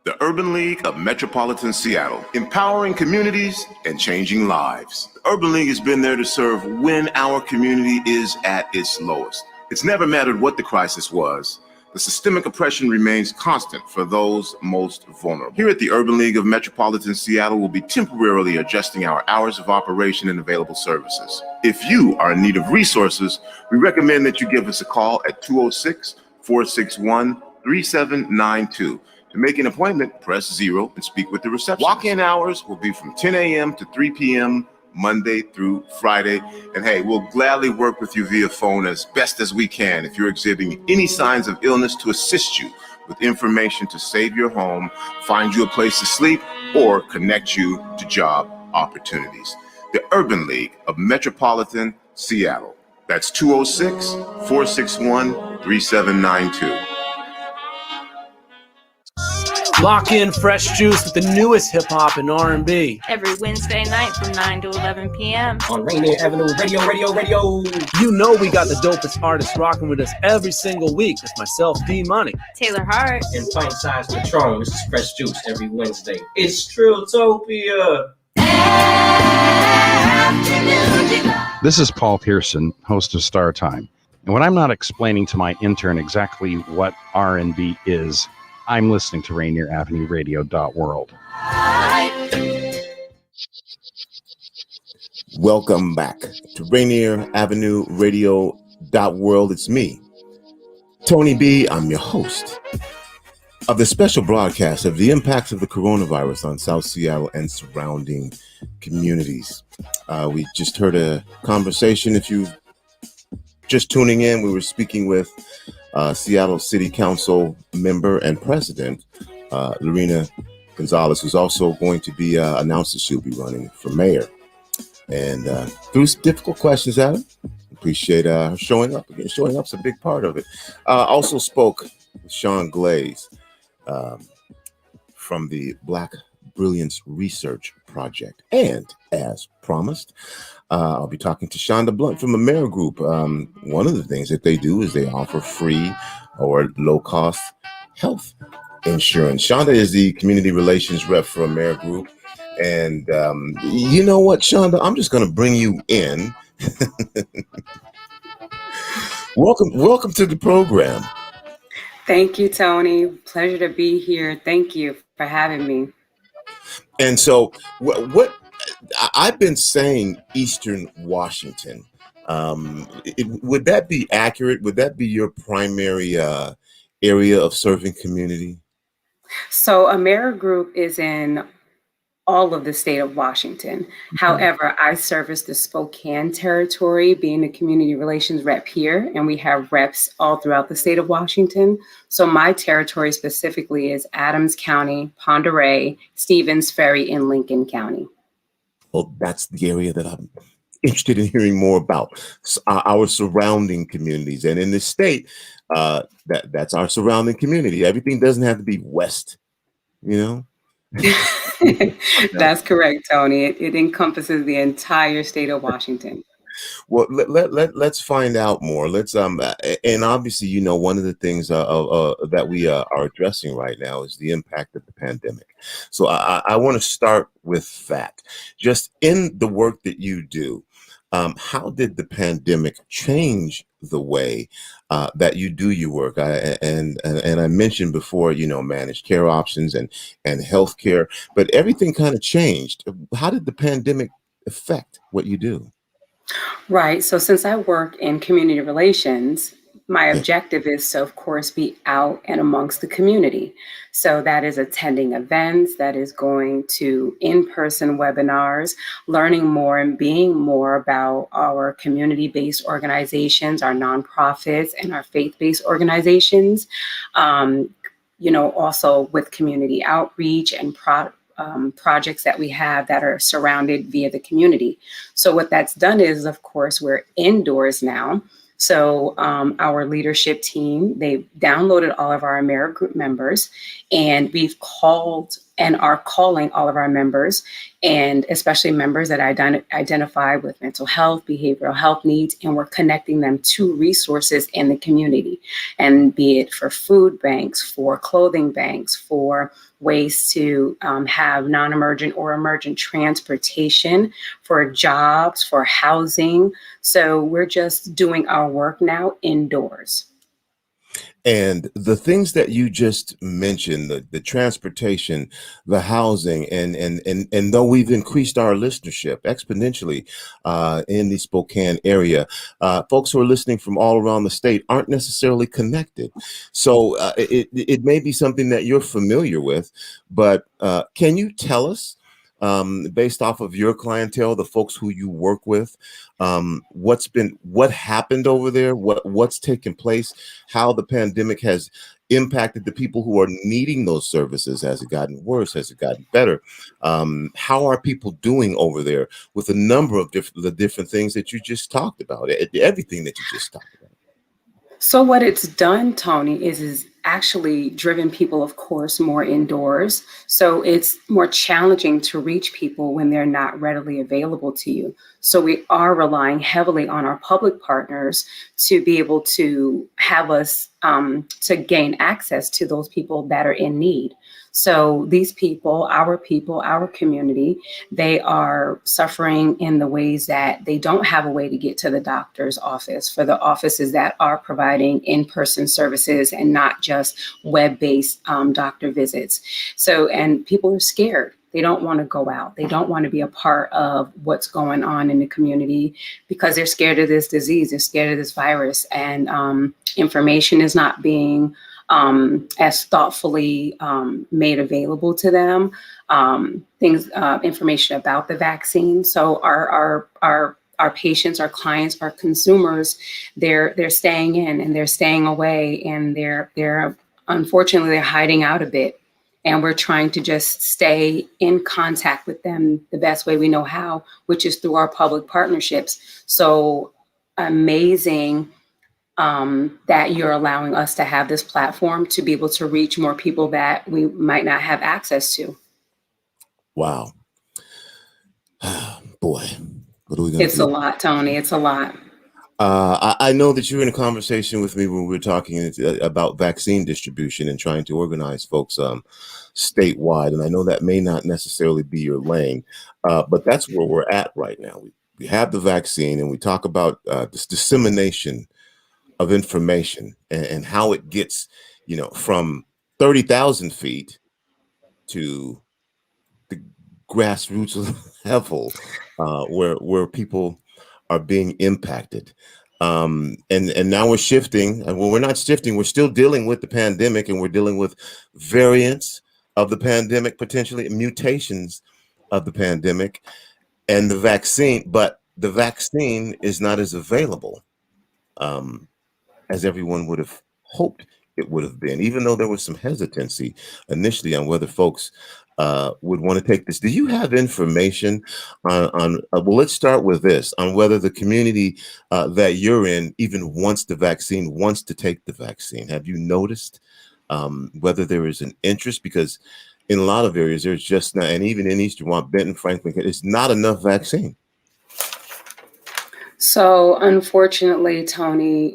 The Urban League of Metropolitan Seattle, empowering communities and changing lives. The Urban League has been there to serve when our community is at its lowest. It's never mattered what the crisis was. the systemic oppression remains constant for those most vulnerable. Here at the Urban League of Metropolitan Seattle, we'll be temporarily adjusting our hours of operation and available services. If you are in need of resources, we recommend that you give us a call at 206-461-3792. To make an appointment, press 0 and speak with the receptionist. Walk-in hours will be from 10 a.m. to 3 p.m. Monday through Friday. And hey, we'll gladly work with you via phone as best as we can if you're exhibiting any signs of illness to assist you with information to save your home, find you a place to sleep, or connect you to job opportunities. The Urban League of Metropolitan Seattle. That's 206-461-3792. Lock in fresh juice with the newest hip hop and R&B. Every Wednesday night from 9 to 11 p.m. on Rainier Avenue Radio. You know we got the dopest artists rocking with us every single week. It's myself, D Money, Taylor Hart, and Pint Size Patron. This is Fresh Juice every Wednesday. It's Trilltopia. This is Paul Pearson, host of Star Time. And when I'm not explaining to my intern exactly what R&B is, I'm listening to Rainier Avenue Radio.world. Welcome back to Rainier Avenue Radio.world. It's me, Tony B. I'm your host of the special broadcast of the impacts of the coronavirus on South Seattle and surrounding communities. We just heard a conversation. If you just tuning in, we were speaking with Seattle City Council member and president, Lorena Gonzales, who's also going to be announced that she'll be running for mayor. And threw some difficult questions at her. Appreciate her showing up. Again, showing up's a big part of it. Also spoke with Shaun Glaze from the Black Brilliance Research Project. And as promised, I'll be talking to Shanda from the Amerigroup. One of the things that they do is they offer free or low-cost health insurance. Shanda is the community relations rep for Amerigroup. And you know what, Shanda? I'm just going to bring you in. Welcome to the program. Thank you, Tony. Pleasure to be here. Thank you for having me. And so what I've been saying Eastern Washington. Would that be accurate? Would that be your primary area of serving community? So Amerigroup is in all of the state of Washington. However, I service the Spokane territory, being the community relations rep here, and we have reps all throughout the state of Washington. So my territory specifically is Adams County, Pend Oreille, Stevens Ferry, and Lincoln County. Well, that's the area that I'm interested in hearing more about, our surrounding communities. And in this state, that's our surrounding community. Everything doesn't have to be west, you know? That's correct, Tony. It encompasses the entire state of Washington. Well, let's find out more. Let's and obviously, you know, one of the things that we are addressing right now is the impact of the pandemic. So I want to start with that. Just in the work that you do, how did the pandemic change the way that you do your work? And I mentioned before, you know, managed care options and healthcare, but everything kind of changed. How did the pandemic affect what you do? Right. So since I work in community relations, my objective is to, of course, be out and amongst the community. So that is attending events, that is going to in-person webinars, learning more and being more about our community-based organizations, our nonprofits, and our faith-based organizations. You know, also with community outreach and projects that we have that are surrounded via the community. So what that's done is, of course, we're indoors now. So our leadership team, they downloaded all of our Amerigroup members, and we've called and are calling all of our members, and especially members that identify with mental health, behavioral health needs, and we're connecting them to resources in the community, and be it for food banks, for clothing banks, for ways to have non-emergent or emergent transportation, for jobs, for housing. So we're just doing our work now indoors. And the things that you just mentioned, the transportation, the housing, and though we've increased our listenership exponentially in the Spokane area, folks who are listening from all around the state aren't necessarily connected. So it may be something that you're familiar with, but can you tell us, based off of your clientele, the folks who you work with, what happened over there, what's taken place, how the pandemic has impacted the people who are needing those services? Has it gotten worse? Has it gotten better? How are people doing over there with a number of the different things that you just talked about, everything that you just talked about? So what it's done, Tony, is actually driven people, of course, more indoors. So it's more challenging to reach people when they're not readily available to you. So we are relying heavily on our public partners to be able to have us to gain access to those people that are in need. So these people, our community, they are suffering in the ways that they don't have a way to get to the doctor's office, for the offices that are providing in-person services and not just web-based doctor visits. So, and people are scared. They don't want to go out. They don't want to be a part of what's going on in the community because they're scared of this disease. They're scared of this virus, and information is not being as thoughtfully made available to them. Information about the vaccine. So our patients, our clients, our consumers, they're staying in and they're staying away, and they're unfortunately they're hiding out a bit. And we're trying to just stay in contact with them the best way we know how, which is through our public partnerships. So amazing that you're allowing us to have this platform to be able to reach more people that we might not have access to. Wow. Boy, what are we going to do? It's a lot, Tony. It's a lot. I know that you were in a conversation with me when we were talking about vaccine distribution and trying to organize folks statewide. And I know that may not necessarily be your lane, but that's where we're at right now. We have the vaccine, and we talk about this dissemination of information and how it gets, from 30,000 feet to the grassroots level, where people are being impacted. And now we're shifting, and when we're not shifting, we're still dealing with the pandemic, and we're dealing with variants of the pandemic, potentially mutations of the pandemic, and the vaccine, but the vaccine is not as available as everyone would have hoped it would have been, even though there was some hesitancy initially on whether folks would want to take this. Do you have information on well, let's start with this, on whether the community that you're in even wants the vaccine, wants to take the vaccine? Have you noticed whether there is an interest? Because in a lot of areas, there's just not, and even in Eastern Benton, Franklin, it's not enough vaccine. So unfortunately, Tony,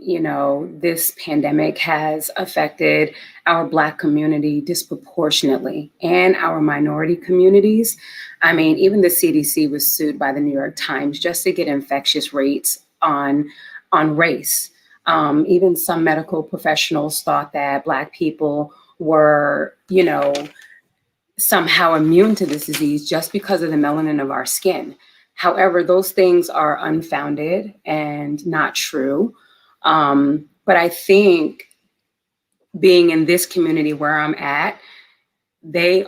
this pandemic has affected our Black community disproportionately, and our minority communities. I mean, even the CDC was sued by the New York Times just to get infectious rates on race. Even some medical professionals thought that Black people were, somehow immune to this disease just because of the melanin of our skin. However, those things are unfounded and not true. But I think being in this community where I'm at, the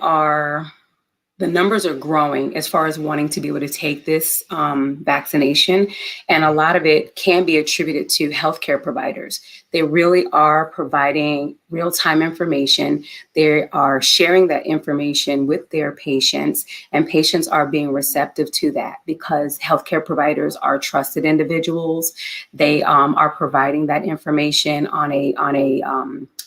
numbers are growing as far as wanting to be able to take this vaccination. And a lot of it can be attributed to healthcare providers. They really are providing real-time information. They are sharing that information with their patients, and patients are being receptive to that because healthcare providers are trusted individuals. They are providing that information on a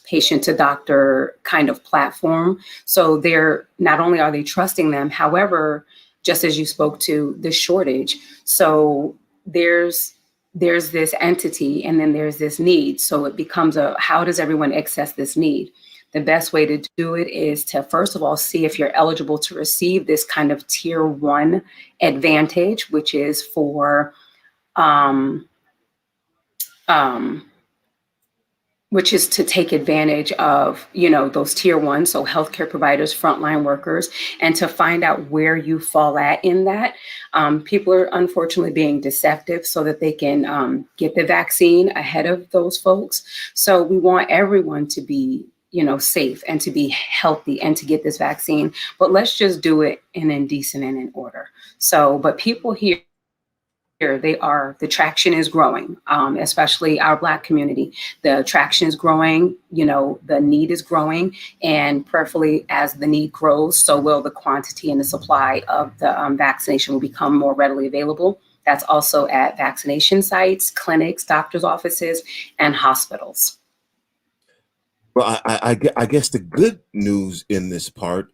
patient to doctor kind of platform. So they're not only are they trusting them, however, just as you spoke to the shortage. So there's this entity and then there's this need. So it becomes how does everyone access this need? The best way to do it is to, first of all, see if you're eligible to receive this kind of tier 1 advantage, which is for which is to take advantage of, those tier one, so healthcare providers, frontline workers, and to find out where you fall at in that. People are unfortunately being deceptive so that they can get the vaccine ahead of those folks. So we want everyone to be, safe and to be healthy and to get this vaccine, but let's just do it in decent and in order. So, but people here, the traction is growing, especially our Black community. The traction is growing, the need is growing, and prayerfully as the need grows, so will the quantity and the supply of the vaccination will become more readily available. That's also at vaccination sites, clinics, doctors' offices, and hospitals. Well, I guess the good news in this part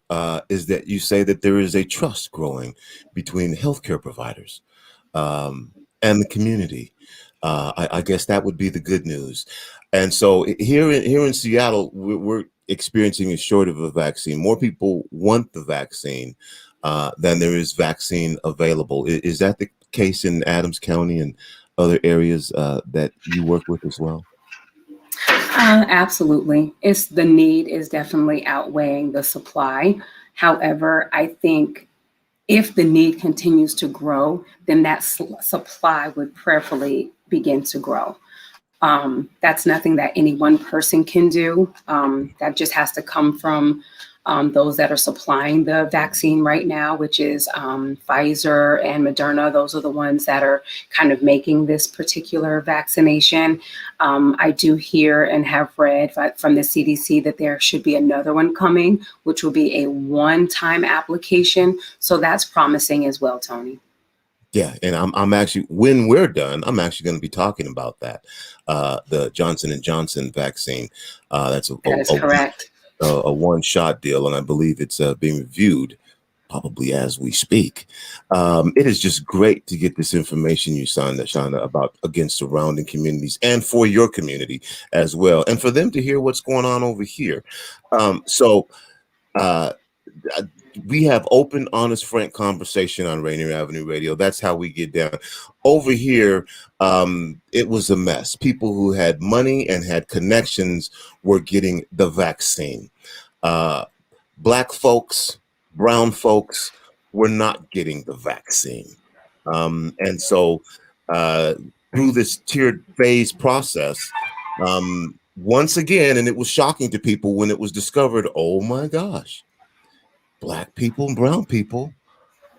is that you say that there is a trust growing between healthcare providers and the community. I guess that would be the good news. And so here in Seattle, we're experiencing a shortage of a vaccine. More people want the vaccine than there is vaccine available. Is that the case in Adams County and other areas that you work with as well? Absolutely. The need is definitely outweighing the supply. However, I think if the need continues to grow, then that supply would prayerfully begin to grow. That's nothing that any one person can do. That just has to come from those that are supplying the vaccine right now, which is Pfizer and Moderna. Those are the ones that are kind of making this particular vaccination. I do hear and have read from the CDC that there should be another one coming, which will be a one-time application. So that's promising as well, Tony. Yeah, and I'm actually, when we're done, I'm actually going to be talking about that, the Johnson & Johnson vaccine. That is correct. A one-shot deal, and I believe it's being reviewed probably as we speak. It is just great to get this information, Shanda, about against surrounding communities and for your community as well, and for them to hear what's going on over here. We have open, honest, frank conversation on Rainier Avenue Radio. That's how we get down. Over here, it was a mess. People who had money and had connections were getting the vaccine. Black folks, brown folks were not getting the vaccine. And so through this tiered phase process, once again, and it was shocking to people when it was discovered, oh my gosh, Black people and brown people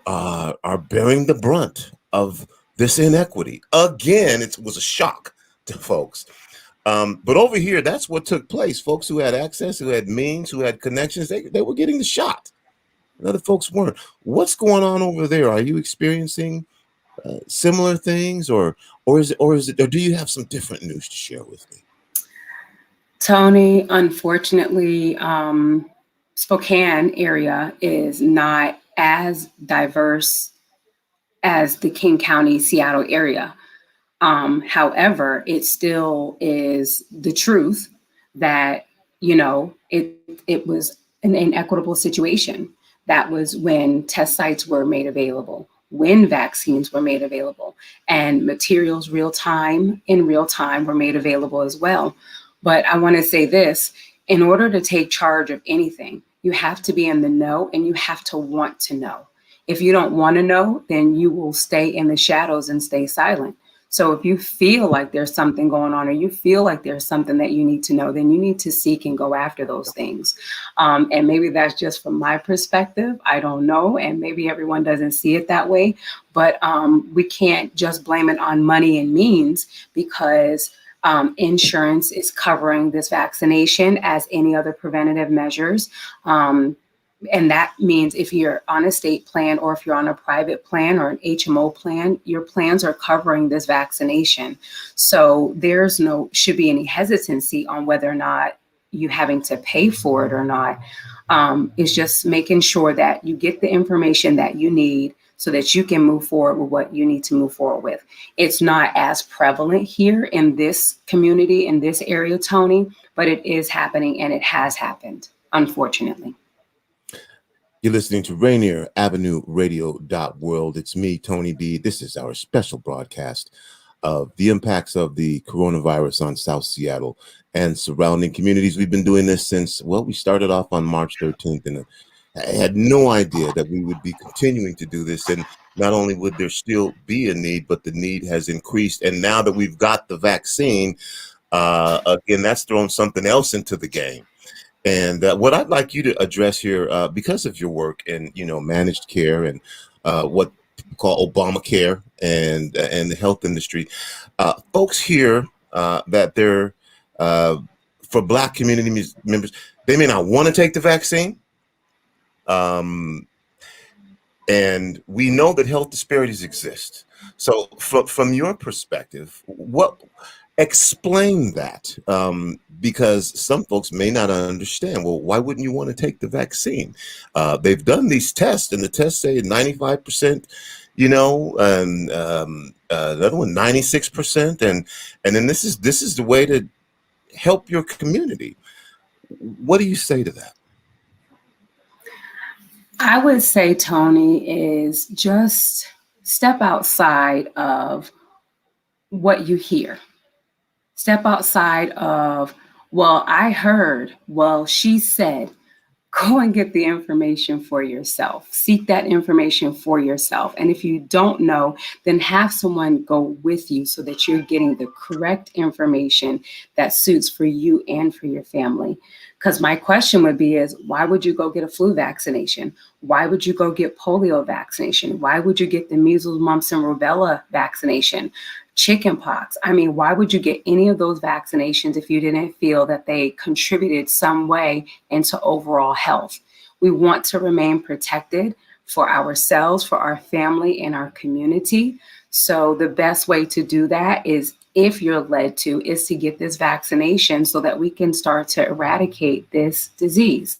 are bearing the brunt of this inequity. Again, it was a shock to folks. But over here, that's what took place. Folks who had access, who had means, who had connections, they were getting the shot. And other folks weren't. What's going on over there? Are you experiencing similar things, or do you have some different news to share with me? Tony, unfortunately, Spokane area is not as diverse as the King County, Seattle area. However, it still is the truth that, it was an inequitable situation. That was when test sites were made available, when vaccines were made available, and materials in real time were made available as well. But I want to say this, in order to take charge of anything, you have to be in the know and you have to want to know. If you don't want to know, then you will stay in the shadows and stay silent. So if you feel like there's something going on, or you feel like there's something that you need to know, then you need to seek and go after those things. And maybe that's just from my perspective. I don't know. And maybe everyone doesn't see it that way. But we can't just blame it on money and means, because insurance is covering this vaccination as any other preventative measures. And that means if you're on a state plan, or if you're on a private plan or an HMO plan, your plans are covering this vaccination. So should be any hesitancy on whether or not you having to pay for it or not. It's just making sure that you get the information that you need so that you can move forward with what you need to move forward with. It's not as prevalent here in this community, in this area, Tony, but it is happening, and it has happened, unfortunately. You're listening to Rainier Avenue Radio World. It's me, Tony B. This is our special broadcast of the impacts of the coronavirus on South Seattle and surrounding communities. We've been doing this since, well, we started off on March 13th, and I had no idea that we would be continuing to do this. And not only would there still be a need, but the need has increased. And now that we've got the vaccine, again, that's thrown something else into the game. And what I'd like you to address here, because of your work in, managed care and what people call Obamacare and the health industry, folks here that they're for Black community members, they may not want to take the vaccine. And we know that health disparities exist. So from your perspective, explain that, because some folks may not understand. Well, why wouldn't you want to take the vaccine? They've done these tests, and the tests say 95%, and another one 96%, and then this is the way to help your community. What do you say to that? I would say, Tony, is just step outside of what you hear. Step outside of, well, I heard, well, she said. Go and get the information for yourself. Seek that information for yourself. And if you don't know, then have someone go with you so that you're getting the correct information that suits for you and for your family. Because my question would be is, why would you go get a flu vaccination? Why would you go get polio vaccination? Why would you get the measles, mumps, and rubella vaccination? Chickenpox. I mean, why would you get any of those vaccinations if you didn't feel that they contributed some way into overall health? We want to remain protected for ourselves, for our family, and our community. So the best way to do that is, if you're led to, is to get this vaccination so that we can start to eradicate this disease.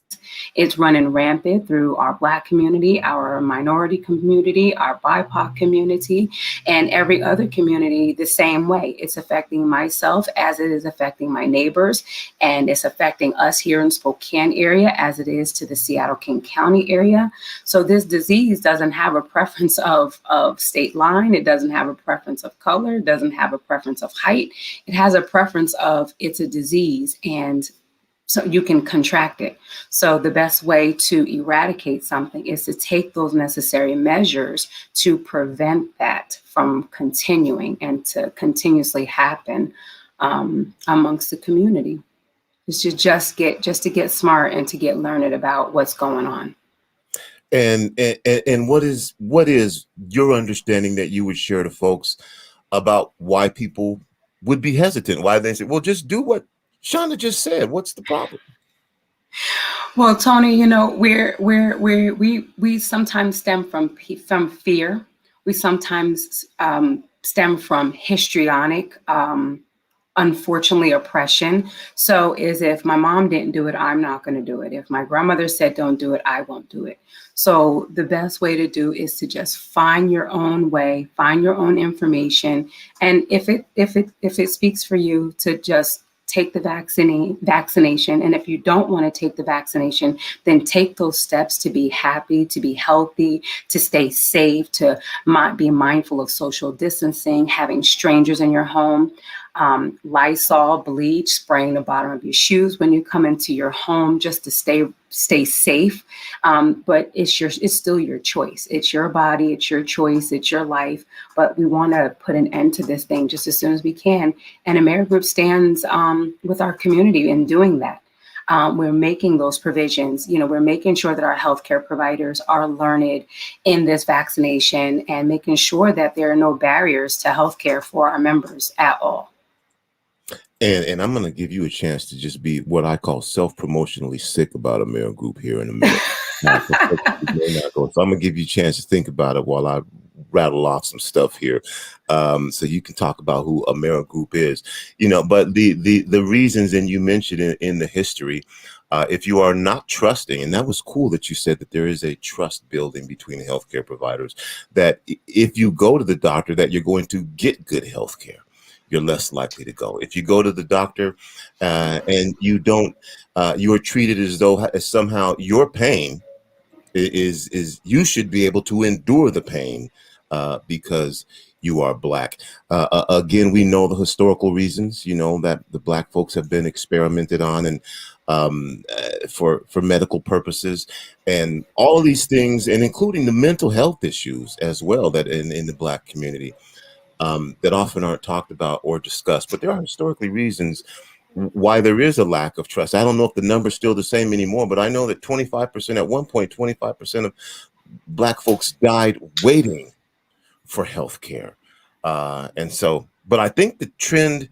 It's running rampant through our Black community, our minority community, our BIPOC community, and every other community the same way. It's affecting myself as it is affecting my neighbors, and it's affecting us here in Spokane area as it is to the Seattle King County area. So this disease doesn't have a preference of state line. It doesn't have a preference of color. It doesn't have a preference of height. It has a preference of it's a disease, and so you can contract it. So the best way to eradicate something is to take those necessary measures to prevent that from continuing and to continuously happen amongst the community. It's to just to get smart and to get learned about what's going on. And what is your understanding that you would share to folks about why people would be hesitant? Why they say, well, just do what Shanda just said. What's the problem? Well, Tony, we sometimes stem from fear. We sometimes stem from histrionic, unfortunately, oppression. So is if my mom didn't do it, I'm not going to do it. If my grandmother said don't do it, I won't do it. So the best way to do is to just find your own way, find your own information, and if it speaks for you, to just take the vaccination. And if you don't want to take the vaccination, then take those steps to be happy, to be healthy, to stay safe, to be mindful of social distancing, having strangers in your home, Lysol, bleach, spraying the bottom of your shoes when you come into your home, just to stay safe. But it's still your choice. It's your body, it's your choice, it's your life. But we want to put an end to this thing just as soon as we can. And Amerigroup stands with our community in doing that. We're making those provisions. We're making sure that our healthcare providers are learned in this vaccination and making sure that there are no barriers to healthcare for our members at all. And I'm going to give you a chance to just be what I call self-promotionally sick about Amerigroup here in a minute. So I'm going to give you a chance to think about it while I rattle off some stuff here, so you can talk about who Amerigroup is. But the reasons, and you mentioned in the history, if you are not trusting, and that was cool that you said that there is a trust building between the healthcare providers, that if you go to the doctor, that you're going to get good healthcare. You're less likely to go. If you go to the doctor and you don't, you are treated as though somehow your pain is you should be able to endure the pain because you are Black. Again, we know the historical reasons, that the Black folks have been experimented on and for medical purposes, and all of these things, and including the mental health issues as well that in the Black community that often aren't talked about or discussed. But there are historically reasons why there is a lack of trust. I don't know if the number's still the same anymore, but I know that 25%, at one point, 25% of Black folks died waiting for health care. But I think the trend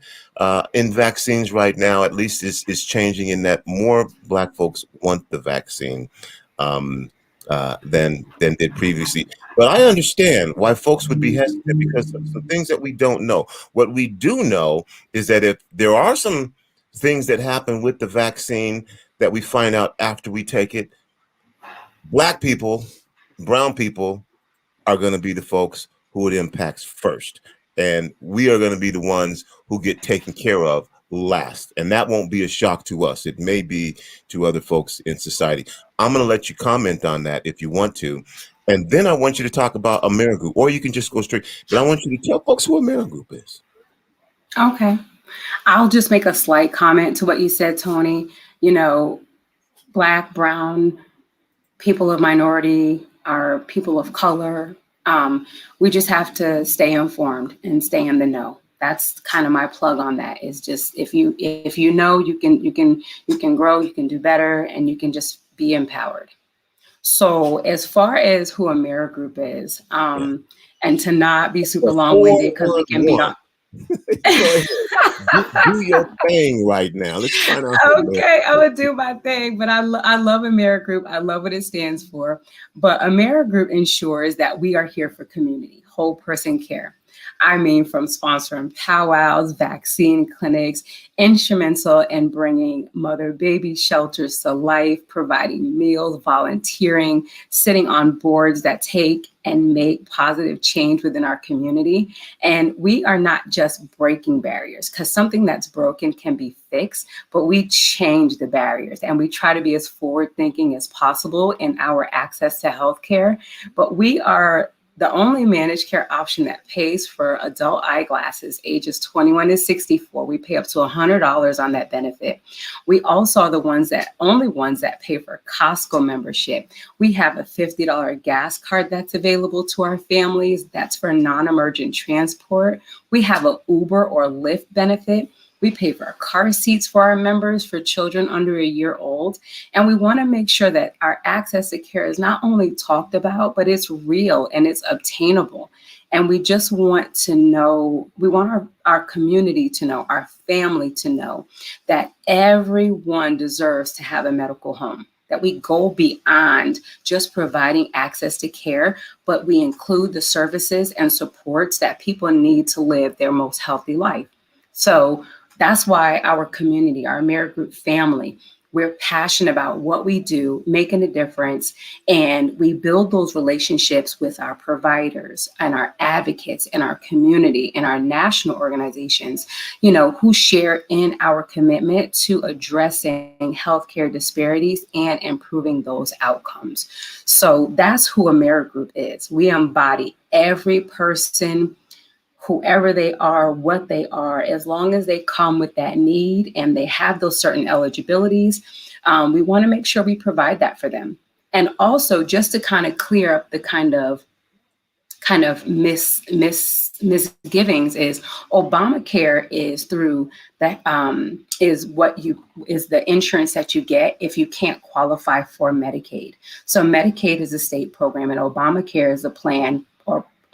in vaccines right now, at least, is changing in that more Black folks want the vaccine than did previously. But I understand why folks would be hesitant because of some things that we don't know. What we do know is that if there are some things that happen with the vaccine that we find out after we take it, Black people, brown people are going to be the folks who it impacts first. And we are going to be the ones who get taken care of last. And that won't be a shock to us. It may be to other folks in society. I'm going to let you comment on that if you want to. And then I want you to talk about Amerigroup, or you can just go straight. But I want you to tell folks who Amerigroup is. Okay. I'll just make a slight comment to what you said, Tony. Black, brown, people of minority, our people of color. We just have to stay informed and stay in the know. That's kind of my plug on that. Is just if you know, you can grow, you can do better, and you can just be empowered. So as far as who Amerigroup is, and to not be super long-winded because we can be on. do your thing right now. Let's find out. Okay, I would do my thing, but I love Amerigroup. I love what it stands for. But Amerigroup ensures that we are here for community, whole person care. I mean, from sponsoring powwows, vaccine clinics, instrumental in bringing mother-baby shelters to life, providing meals, volunteering, sitting on boards that take and make positive change within our community. And we are not just breaking barriers, because something that's broken can be fixed, but we change the barriers and we try to be as forward-thinking as possible in our access to healthcare. But we are the only managed care option that pays for adult eyeglasses ages 21 to 64. We pay up to $100 on that benefit. We also are the only ones that pay for Costco membership. We have a $50 gas card that's available to our families. That's for non-emergent transport. We have an Uber or Lyft benefit. We pay for car seats for our members for children under a year old. And we want to make sure that our access to care is not only talked about, but it's real and it's obtainable. And we just want to know, we want our community to know, our family to know that everyone deserves to have a medical home, that we go beyond just providing access to care, but we include the services and supports that people need to live their most healthy life. So that's why our community, our Amerigroup family, we're passionate about what we do, making a difference, and we build those relationships with our providers and our advocates in our community and our national organizations, who share in our commitment to addressing healthcare disparities and improving those outcomes. So that's who Amerigroup is. We embody every person, whoever they are, what they are, as long as they come with that need and they have those certain eligibilities, we want to make sure we provide that for them. And also, just to kind of clear up the kind of misgivings, is Obamacare is through that is the insurance that you get if you can't qualify for Medicaid. So Medicaid is a state program, and Obamacare is a plan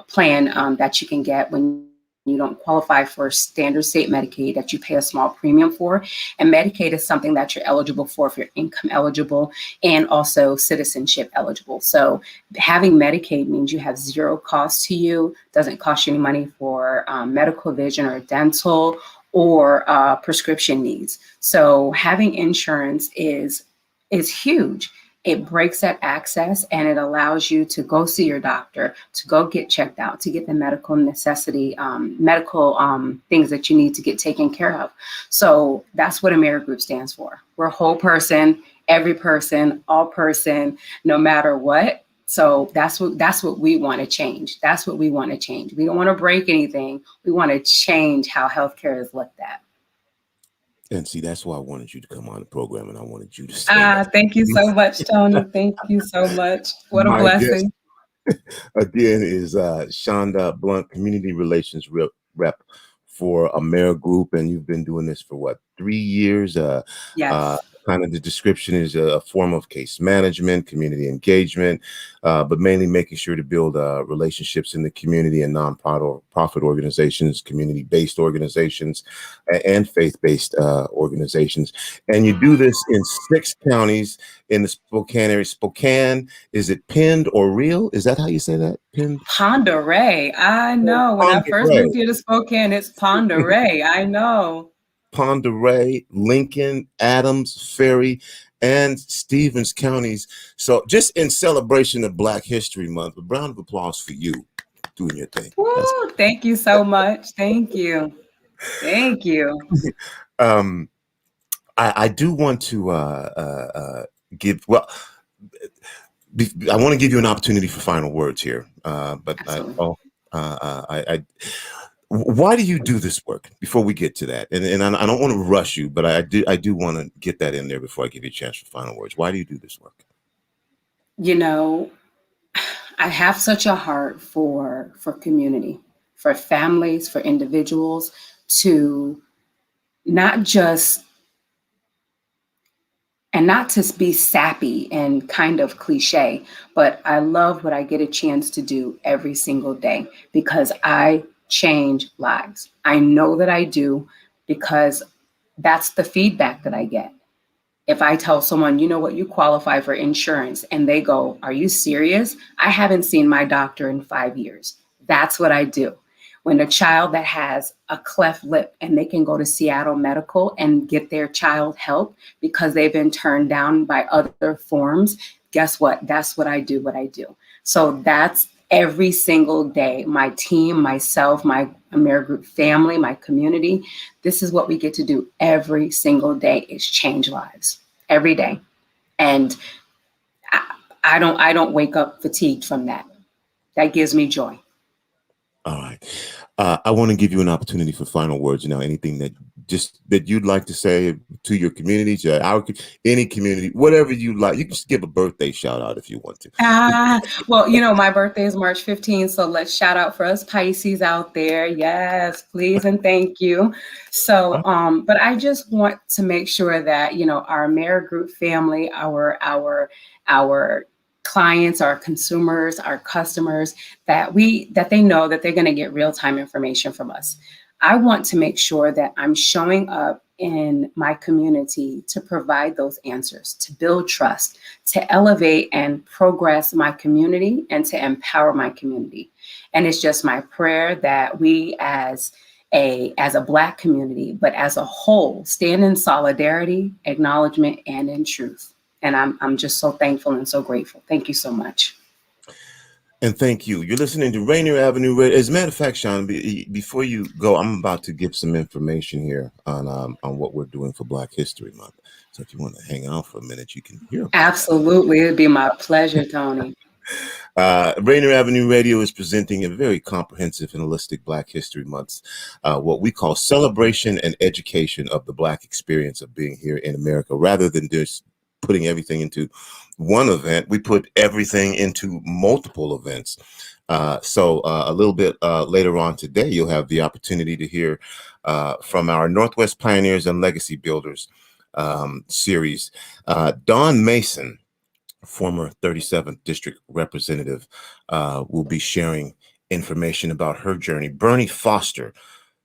that you can get when you don't qualify for standard state Medicaid that you pay a small premium for. And Medicaid is something that you're eligible for if you're income eligible and also citizenship eligible. So having Medicaid means you have zero cost to you, doesn't cost you any money for medical, vision, or dental, or prescription needs. So having insurance is huge. It breaks that access and it allows you to go see your doctor, to go get checked out, to get the medical necessity, things that you need to get taken care of. So that's what Amerigroup stands for. We're a whole person, every person, all person, no matter what. So that's what we want to change. That's what we want to change. We don't want to break anything. We want to change how healthcare is looked at. And see, that's why I wanted you to come on the program, and I wanted you to say Thank you so much, Tony. Thank you so much. What a my blessing. guest again is Shanda Blunt, Community Relations Rep for Amerigroup, and you've been doing this for what, 3 years? Yes. Kind of the description is a form of case management, community engagement, but mainly making sure to build relationships in the community and nonprofit organizations, community-based organizations, and faith-based organizations. And you do this in 6 counties in the Spokane area. Spokane, is it pinned or real? Is that how you say that? Pinned? Pend Oreille. I know. When I first moved here to Spokane, it's Pend Oreille. I know. Pend Oreille, Lincoln, Adams, Ferry, and Stevens counties. So just in celebration of Black History Month, a round of applause for you doing your thing. Woo, thank you so much. Thank you. Thank you. I do want to give, well, I want to give you an opportunity for final words here, but why do you do this work? Before we get to that, and I don't want to rush you, but I do want to get that in there before I give you a chance for final words. Why do you do this work? You know, I have such a heart for community, for families, for individuals to not just, and not to be sappy and kind of cliche, but I love what I get a chance to do every single day because I change lives. I know that I do because that's the feedback that I get. If I tell someone, you know what, you qualify for insurance, and they go, are you serious? I haven't seen my doctor in 5 years. That's what I do. When a child that has a cleft lip and they can go to Seattle Medical and get their child help because they've been turned down by other forms, guess what? That's what I do, So that's every single day. My team, myself, my Amerigroup family, my community, this is what we get to do every single day is change lives every day. And I don't wake up fatigued from that. That gives me joy. All right. I want to give you an opportunity for final words. Anything that you'd like to say to your community, to any community, whatever you like. You can just give a birthday shout out if you want to. Well, my birthday is March 15th, so let's shout out for us Pisces out there. Yes, please and thank you. So, but I just want to make sure that our Amerigroup family, our clients, our consumers, our customers, that they know that they're going to get real-time information from us. I want to make sure that I'm showing up in my community to provide those answers, to build trust, to elevate and progress my community, and to empower my community. And it's just my prayer that we as a Black community, but as a whole, stand in solidarity, acknowledgement, and in truth. And I'm just so thankful and so grateful. Thank you so much. And thank you. You're listening to Rainier Avenue Radio. As a matter of fact, Shaun, before you go, I'm about to give some information here on what we're doing for Black History Month. So if you want to hang out for a minute, you can hear. Absolutely. It'd be my pleasure, Tony. Rainier Avenue Radio is presenting a very comprehensive and holistic Black History Month, what we call celebration and education of the Black experience of being here in America, rather than just putting everything into one event. We put everything into multiple events. So a little bit later on today, you'll have the opportunity to hear from our Northwest Pioneers and Legacy Builders series. Dawn Mason, former 37th District Representative, will be sharing information about her journey. Bernie Foster,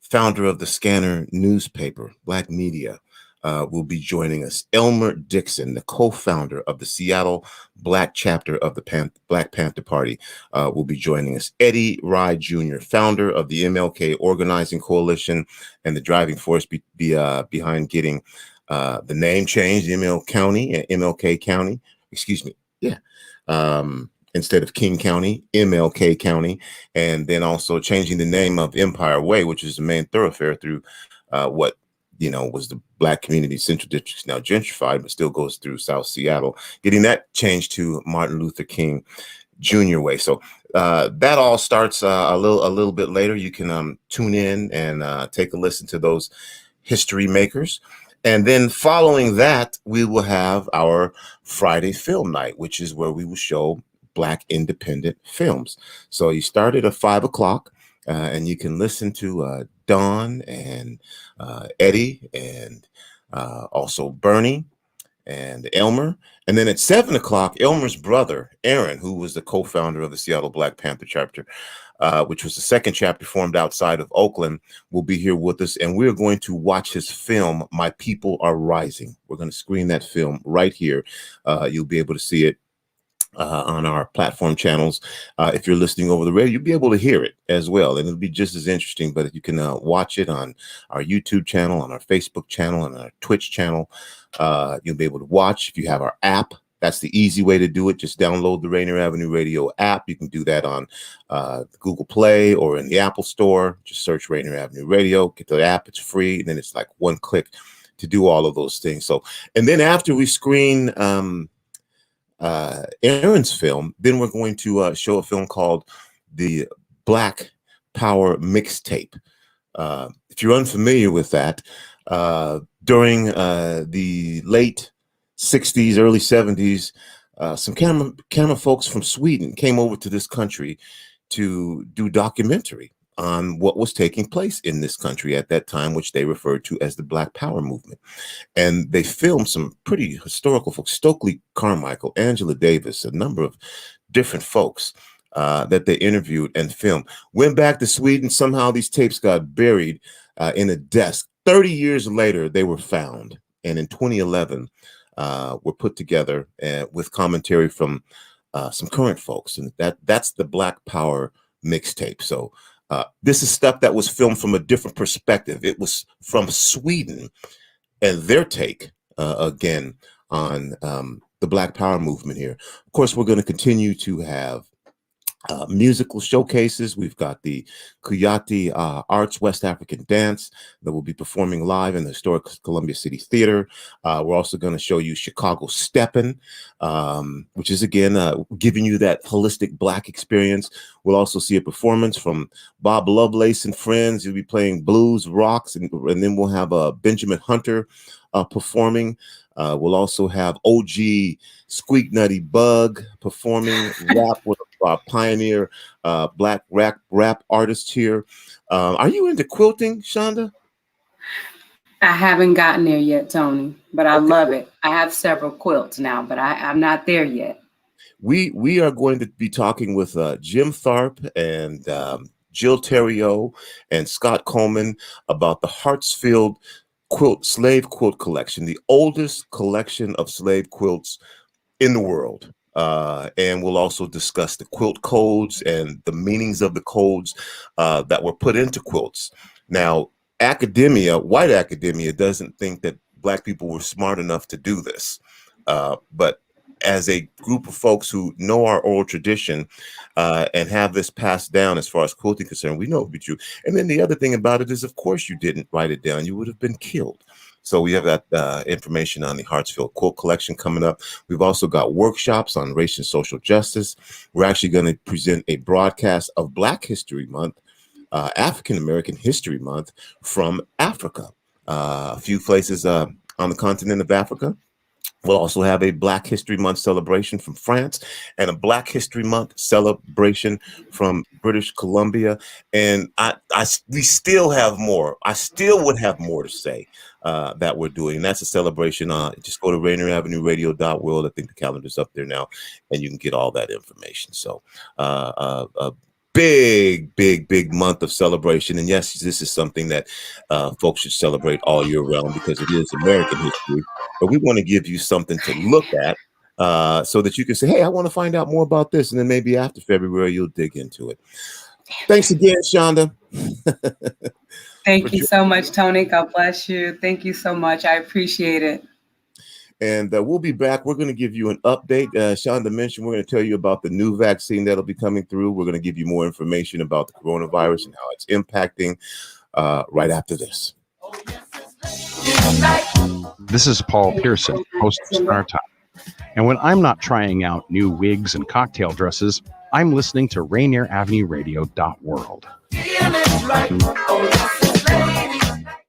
founder of the Scanner newspaper, Black Media, will be joining us. Elmer Dixon, the co-founder of the Seattle Black chapter of the Black Panther Party, will be joining us. Eddie Rye Jr., founder of the MLK Organizing Coalition and the driving force behind getting the name changed, MLK County, excuse me. Yeah. Instead of King County, MLK County, and then also changing the name of Empire Way, which is the main thoroughfare through what was the Black community central district, now gentrified, but still goes through South Seattle, getting that changed to Martin Luther King Junior Way. So that all starts a little bit later. You can tune in and take a listen to those history makers. And then following that, we will have our Friday film night, which is where we will show Black independent films. So you start at 5 o'clock and you can listen to Dawn and Eddie and also Bernie and Elmer. And then at 7 o'clock, Elmer's brother, Aaron, who was the co-founder of the Seattle Black Panther chapter, which was the second chapter formed outside of Oakland, will be here with us. And we're going to watch his film, My People Are Rising. We're going to screen that film right here. You'll be able to see it on our platform channels. If you're listening over the radio, you'll be able to hear it as well. And it'll be just as interesting, but you can watch it on our YouTube channel, on our Facebook channel, and our Twitch channel. You'll be able to watch if you have our app. That's the easy way to do it. Just download the Rainier Avenue Radio app. You can do that on Google Play or in the Apple Store. Just search Rainier Avenue Radio, get the app. It's free. And then it's like one click to do all of those things. So, and then after we screen Aaron's film, then we're going to show a film called the Black Power Mixtape. If you're unfamiliar with that, during the late 60s, early 70s, some camera folks from Sweden came over to this country to do documentary on what was taking place in this country at that time, which they referred to as the Black Power movement. And they filmed some pretty historical folks, Stokely Carmichael, Angela Davis, a number of different folks that they interviewed and filmed. Went back to Sweden. Somehow these tapes got buried in a desk. 30 years later, they were found. And in 2011, were put together with commentary from some current folks. And that's the Black Power mixtape. So this is stuff that was filmed from a different perspective. It was from Sweden and their take, again, on the Black Power movement here. Of course, we're going to continue to have musical showcases. We've got the Kuyati Arts West African Dance that will be performing live in the historic Columbia City Theater. We're also going to show you Chicago Steppin', which is, again, giving you that holistic Black experience. We'll also see a performance from Bob Lovelace and Friends. He'll be playing blues, rocks, and then we'll have Benjamin Hunter performing. We'll also have OG Squeak Nutty Bug performing rap with pioneer Black rap artist here. Are you into quilting, Shanda? I haven't gotten there yet, Tony, but I love it. I have several quilts now, but I'm not there yet. We are going to be talking with Jim Tharp and Jill Theriot and Scott Coleman about the Hartsfield slave quilt collection, the oldest collection of slave quilts in the world. And we'll also discuss the quilt codes and the meanings of the codes that were put into quilts. Now, white academia doesn't think that Black people were smart enough to do this. But as a group of folks who know our oral tradition and have this passed down as far as quilting concerned, we know it to be true. And then the other thing about it is, of course, you didn't write it down. You would have been killed. So we have that information on the Hartsfield quilt collection coming up. We've also got workshops on race and social justice. We're actually going to present a broadcast of Black History Month, African American History Month from Africa. A few places on the continent of Africa. We'll also have a Black History Month celebration from France and a Black History Month celebration from British Columbia. And we still have more. I still would have more to say that we're doing. And that's a celebration. Just go to RainierAvenueRadio.world. I think the calendar's up there now, and you can get all that information. So a big month of celebration. And yes, this is something that folks should celebrate all year round because it is American history. But we want to give you something to look at so that you can say, hey, I want to find out more about this. And then maybe after February, you'll dig into it. Thanks again, Shanda. Thank you so much, Tony. God bless you. Thank you so much. I appreciate it. And we'll be back. We're going to give you an update. Shanda mentioned we're going to tell you about the new vaccine that'll be coming through. We're going to give you more information about the coronavirus and how it's impacting right after this. This is Paul Pearson, host of Star Time, And when I'm not trying out new wigs and cocktail dresses, I'm listening to RainierAvenueRadio.world.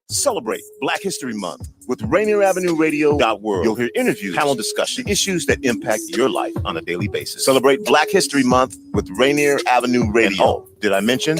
Celebrate Black History Month with Rainier Avenue Radio.world. You'll hear interviews, panel discussion, issues that impact your life on a daily basis. Celebrate Black History Month with Rainier Avenue Radio. And oh, did I mention?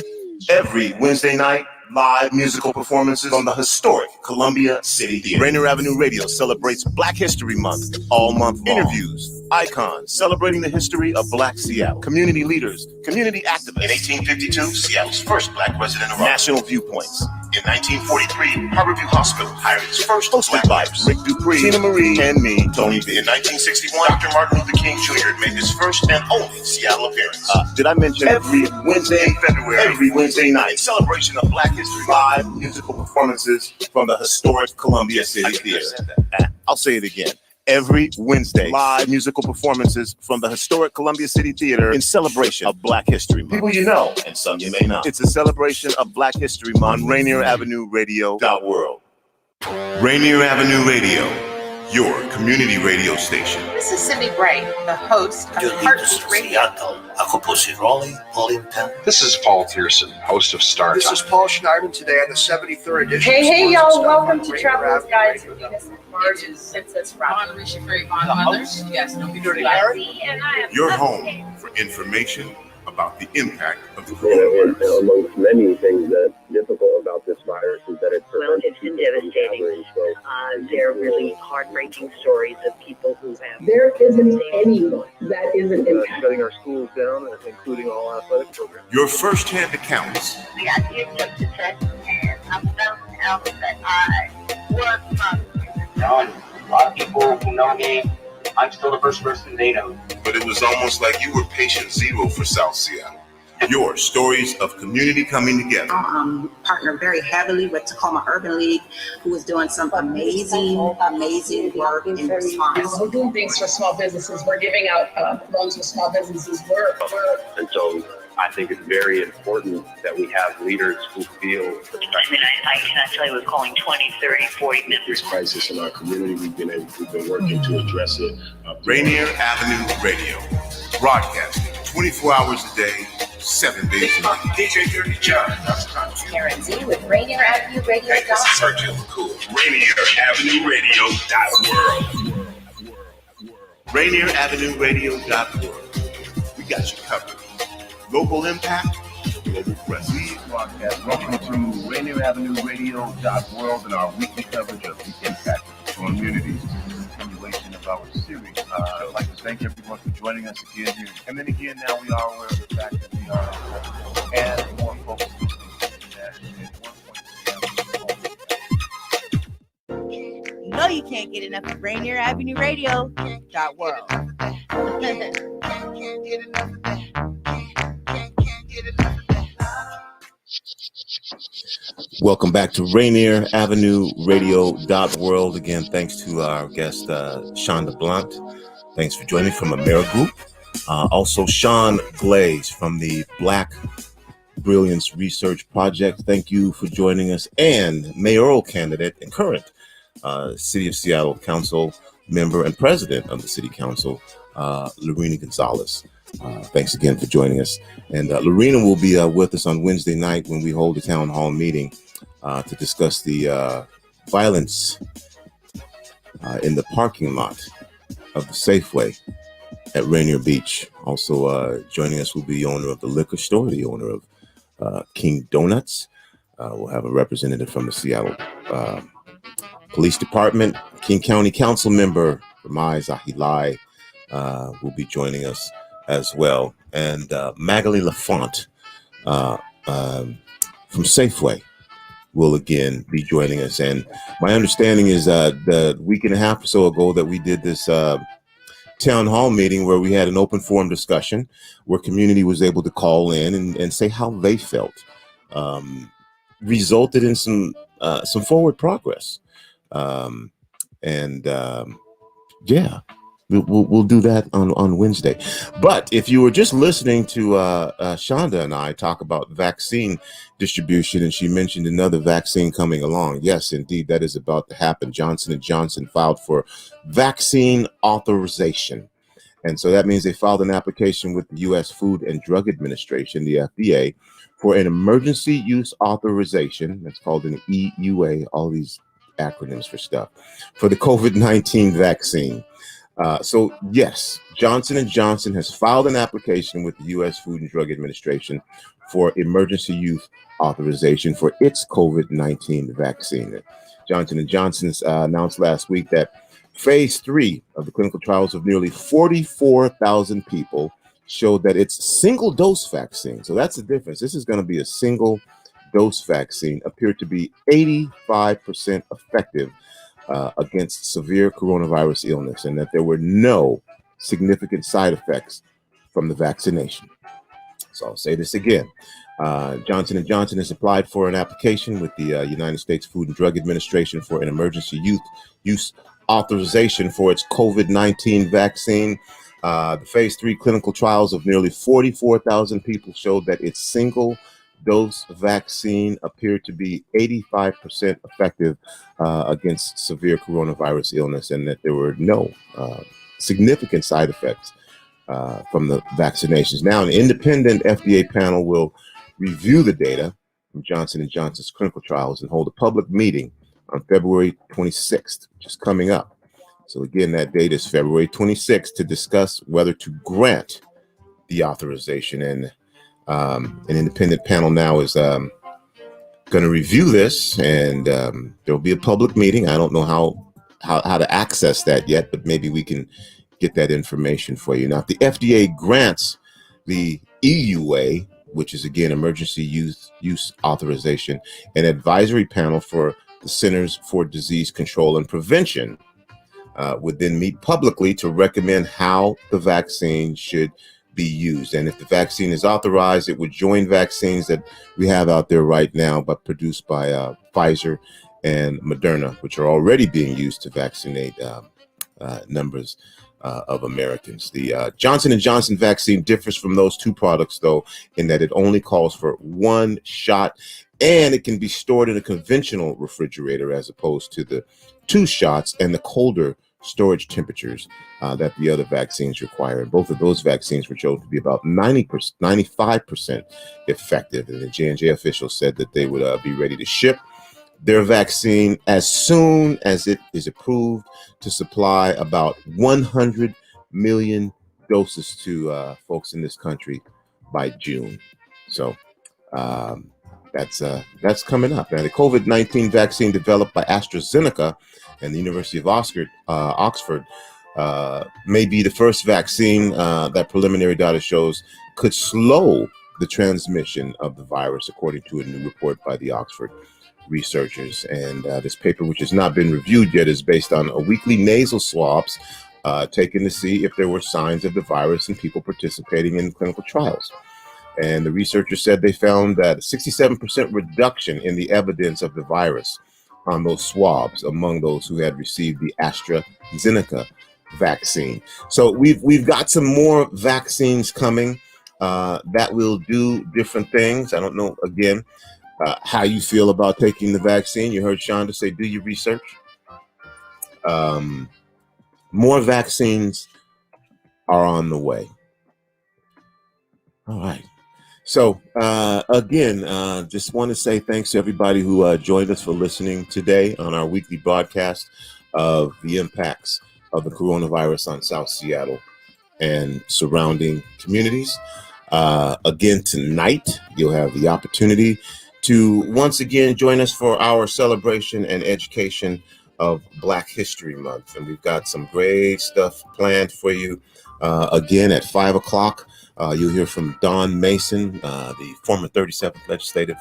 Every Wednesday night, live musical performances from the historic Columbia City Theater. Rainier Avenue Radio celebrates Black History Month all month long. Interviews, icons celebrating the history of Black Seattle, community leaders, community activists. In 1852, Seattle's first Black resident arrived. National viewpoints. In 1943, Harborview Hospital hired its first hosted by Rick Dupree, Tina Marie, and me, Tony B. In 1961, Dr. Martin Luther King Jr. made his first and only Seattle appearance. Did I mention every Wednesday in February, every Wednesday night, celebration of Black History, live musical performances from the historic Columbia City Theater. I'll say it again. Every Wednesday, live musical performances from the historic Columbia City Theater in celebration of Black History Month. People you know, and some you may not. It's a celebration of Black History Month on Rainier Avenue Radio.world. Rainier Avenue Radio, your community radio station. This is Cindy Bright, the host of Heartbeat Radio. This is Paul Pearson, host of Star This Time. is Paul Schneiderman today on the 73rd edition. Hey, of y'all, Sports welcome on to Rainier Travelers Avenue Guides Radio. to Venus and Mars and Princess Robin. Yes, no, you're doing it. Your home for information about the impact of the And amongst many things that difficult about this virus is that it's been devastating. They're really heartbreaking stories of people who have. There isn't anyone that isn't impacted. Shutting our schools down, including all athletic programs. Your first-hand accounts. The idea took the test, and I found out that I was positive. A lot of people who know me, I'm still the first person they know. But it was almost like you were patient zero for South Seattle. Your stories of community coming together. Partner very heavily with Tacoma Urban League, who is doing some amazing work in response. We're doing things for small businesses. We're giving out loans for small businesses. And so I think it's very important that we have leaders who feel. I cannot tell you, we're calling 20, 30, 40 members. This crisis in our community, we've been working to address it. Rainier Avenue Radio, broadcasting 24 hours a day, 7 days a week. DJ Dirty John. Karen Z with Rainier Avenue Radio. This is Sergio Cool. Rainier Avenue Radio.world. Rainier Avenue Radio.world. We got you covered. Local impact, global presence. Broadcast. Welcome to Rainier Avenue Radio.world and our weekly coverage of the impact of communities. Continuation of our series. I'd like to thank everyone for joining us again here. And then again, now we are aware of the fact that we are and more folks You know you can't get enough of Rainier Avenue Radio.world. Welcome back to Rainier Avenue Radio.world. Again, thanks to our guest, Shanda Blunt. Thanks for joining from Amerigroup. Also, Shaun Glaze from the Black Brilliance Research Project. Thank you for joining us. And mayoral candidate and current City of Seattle Council member and president of the City Council, Lorena Gonzales. Thanks again for joining us. And Lorena will be with us on Wednesday night when we hold a town hall meeting to discuss the violence in the parking lot of the Safeway at Rainier Beach. Also joining us will be the owner of the liquor store, the owner of King Donuts. We'll have a representative from the Seattle Police Department. King County Council member Ramai Zahilai will be joining us as well. And Magali Lafont from Safeway will again be joining us. And my understanding is the week and a half or so ago that we did this town hall meeting where we had an open forum discussion where community was able to call in and say how they felt, resulted in some forward progress. Yeah, we'll do that on Wednesday. But if you were just listening to Shanda and I talk about vaccine distribution, and she mentioned another vaccine coming along, yes, indeed, that is about to happen. Johnson & Johnson filed for vaccine authorization. And so that means they filed an application with the U.S. Food and Drug Administration, the FDA, for an emergency use authorization. That's called an EUA, all these acronyms for stuff, for the COVID-19 vaccine. So yes, Johnson & Johnson has filed an application with the U.S. Food and Drug Administration for emergency use authorization for its COVID-19 vaccine. Johnson & Johnson announced last week that Phase 3 of the clinical trials of nearly 44,000 people showed that its single-dose vaccine, so that's the difference. This is going to be a single-dose vaccine, appeared to be 85% effective against severe coronavirus illness, and that there were no significant side effects from the vaccination. So I'll say this again. Johnson & Johnson has applied for an application with the United States Food and Drug Administration for an emergency use authorization for its COVID-19 vaccine. The phase 3 clinical trials of nearly 44,000 people showed that its single-dose vaccine appeared to be 85% effective against severe coronavirus illness, and that there were no significant side effects from the vaccinations. Now, an independent FDA panel will review the data from Johnson & Johnson's clinical trials and hold a public meeting on February 26th, which is coming up. So again, that date is February 26th to discuss whether to grant the authorization. And an independent panel now is going to review this, and there will be a public meeting. I don't know how to access that yet, but maybe we can get that information for you. Now, if the FDA grants the EUA, which is again emergency use authorization, an advisory panel for the Centers for Disease Control and Prevention would then meet publicly to recommend how the vaccine should be used. And if the vaccine is authorized, it would join vaccines that we have out there right now, but produced by Pfizer and Moderna, which are already being used to vaccinate numbers of Americans. The Johnson & Johnson vaccine differs from those two products, though, in that it only calls for one shot, and it can be stored in a conventional refrigerator as opposed to the 2 shots and the colder storage temperatures that the other vaccines require. And both of those vaccines were shown to be about 95% effective. And the J&J officials said that they would be ready to ship their vaccine as soon as it is approved to supply about 100 million doses to folks in this country by June. So that's coming up. Now, the COVID-19 vaccine developed by AstraZeneca and the University of Oxford may be the first vaccine that preliminary data shows could slow the transmission of the virus, according to a new report by the Oxford researchers. And this paper, which has not been reviewed yet, is based on a weekly nasal swabs taken to see if there were signs of the virus in people participating in clinical trials. And the researchers said they found that 67% reduction in the evidence of the virus on those swabs among those who had received the AstraZeneca vaccine. So we've got some more vaccines coming that will do different things. I don't know, again, how you feel about taking the vaccine. You heard Shanda say, do your research. More vaccines are on the way. All right. So again, just want to say thanks to everybody who joined us for listening today on our weekly broadcast of the impacts of the coronavirus on South Seattle and surrounding communities. Again, tonight, you'll have the opportunity to once again join us for our celebration and education of Black History Month. And we've got some great stuff planned for you. Again, at 5 o'clock, you'll hear from Dawn Mason, the former 37th Legislative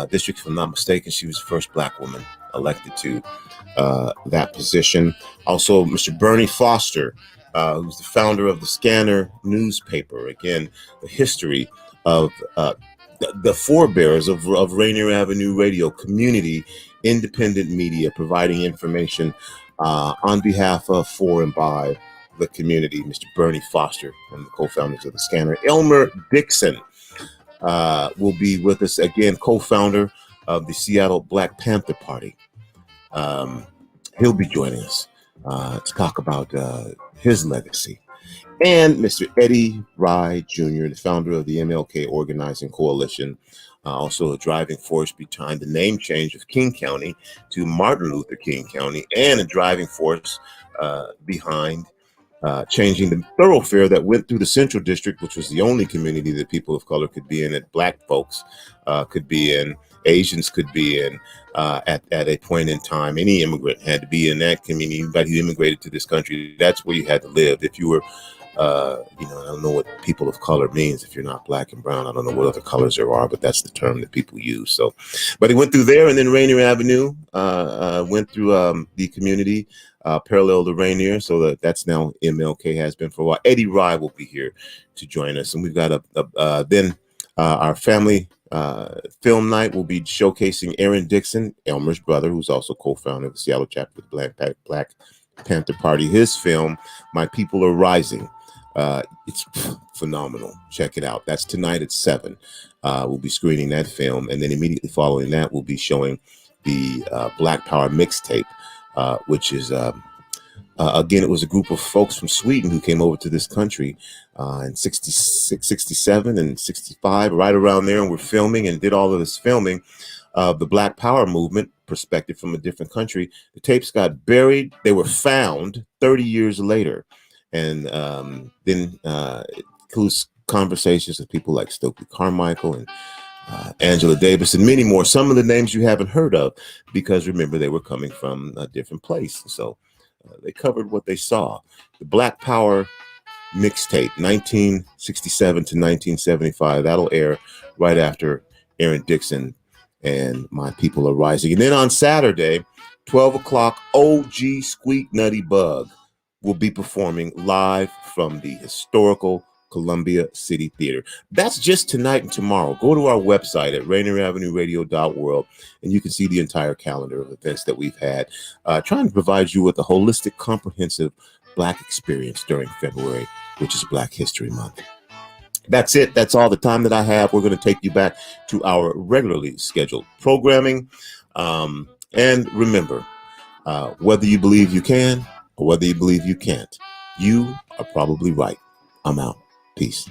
District, if I'm not mistaken. She was the first Black woman elected to that position. Also, Mr. Bernie Foster, who's the founder of the Scanner newspaper. Again, the history of the forebears of Rainier Avenue Radio, community independent media, providing information on behalf of, for, and by the community, Mr. Bernie Foster, one of the co-founders of the Scanner. Elmer Dixon will be with us again, co-founder of the Seattle Black Panther Party. He'll be joining us to talk about his legacy. And Mr. Eddie Rye Jr., the founder of the MLK Organizing Coalition, also a driving force behind the name change of King County to Martin Luther King County, and a driving force behind changing the thoroughfare that went through the Central District, which was the only community that people of color could be in, that Black folks could be in, Asians could be in at a point in time. Any immigrant had to be in that community. Anybody who immigrated to this country, that's where you had to live. If you were I don't know what people of color means if you're not Black and brown. I don't know what other colors there are, but that's the term that people use. So, but he went through there, and then Rainier Avenue went through the community parallel to Rainier. So that's now MLK, has been for a while. Eddie Rye will be here to join us, and we've got then our family film night will be showcasing Aaron Dixon, Elmer's brother, who's also co-founder of the Seattle chapter of the Black Panther Party. His film, My People Are Rising. It's phenomenal. Check it out. That's tonight at 7. We'll be screening that film, and then immediately following that, we'll be showing the Black Power mixtape, which is again, it was a group of folks from Sweden who came over to this country in 66, 67, and 65, right around there, and we're filming and did all of this filming of the Black Power movement perspective from a different country. The tapes got buried. They were found 30 years later. And then includes conversations with people like Stokely Carmichael and Angela Davis and many more. Some of the names you haven't heard of, because remember, they were coming from a different place. So they covered what they saw. The Black Power mixtape, 1967 to 1975. That'll air right after Aaron Dixon and My People Are Rising. And then on Saturday, 12 o'clock, OG Squeak Nutty Bug will be performing live from the historical Columbia City Theater. That's just tonight and tomorrow. Go to our website at rainieravenueradio.world, and you can see the entire calendar of events that we've had, trying to provide you with a holistic, comprehensive Black experience during February, which is Black History Month. That's it. That's all the time that I have. We're going to take you back to our regularly scheduled programming. And remember, whether you believe you can or whether you believe you can't, you are probably right. I'm out. Peace.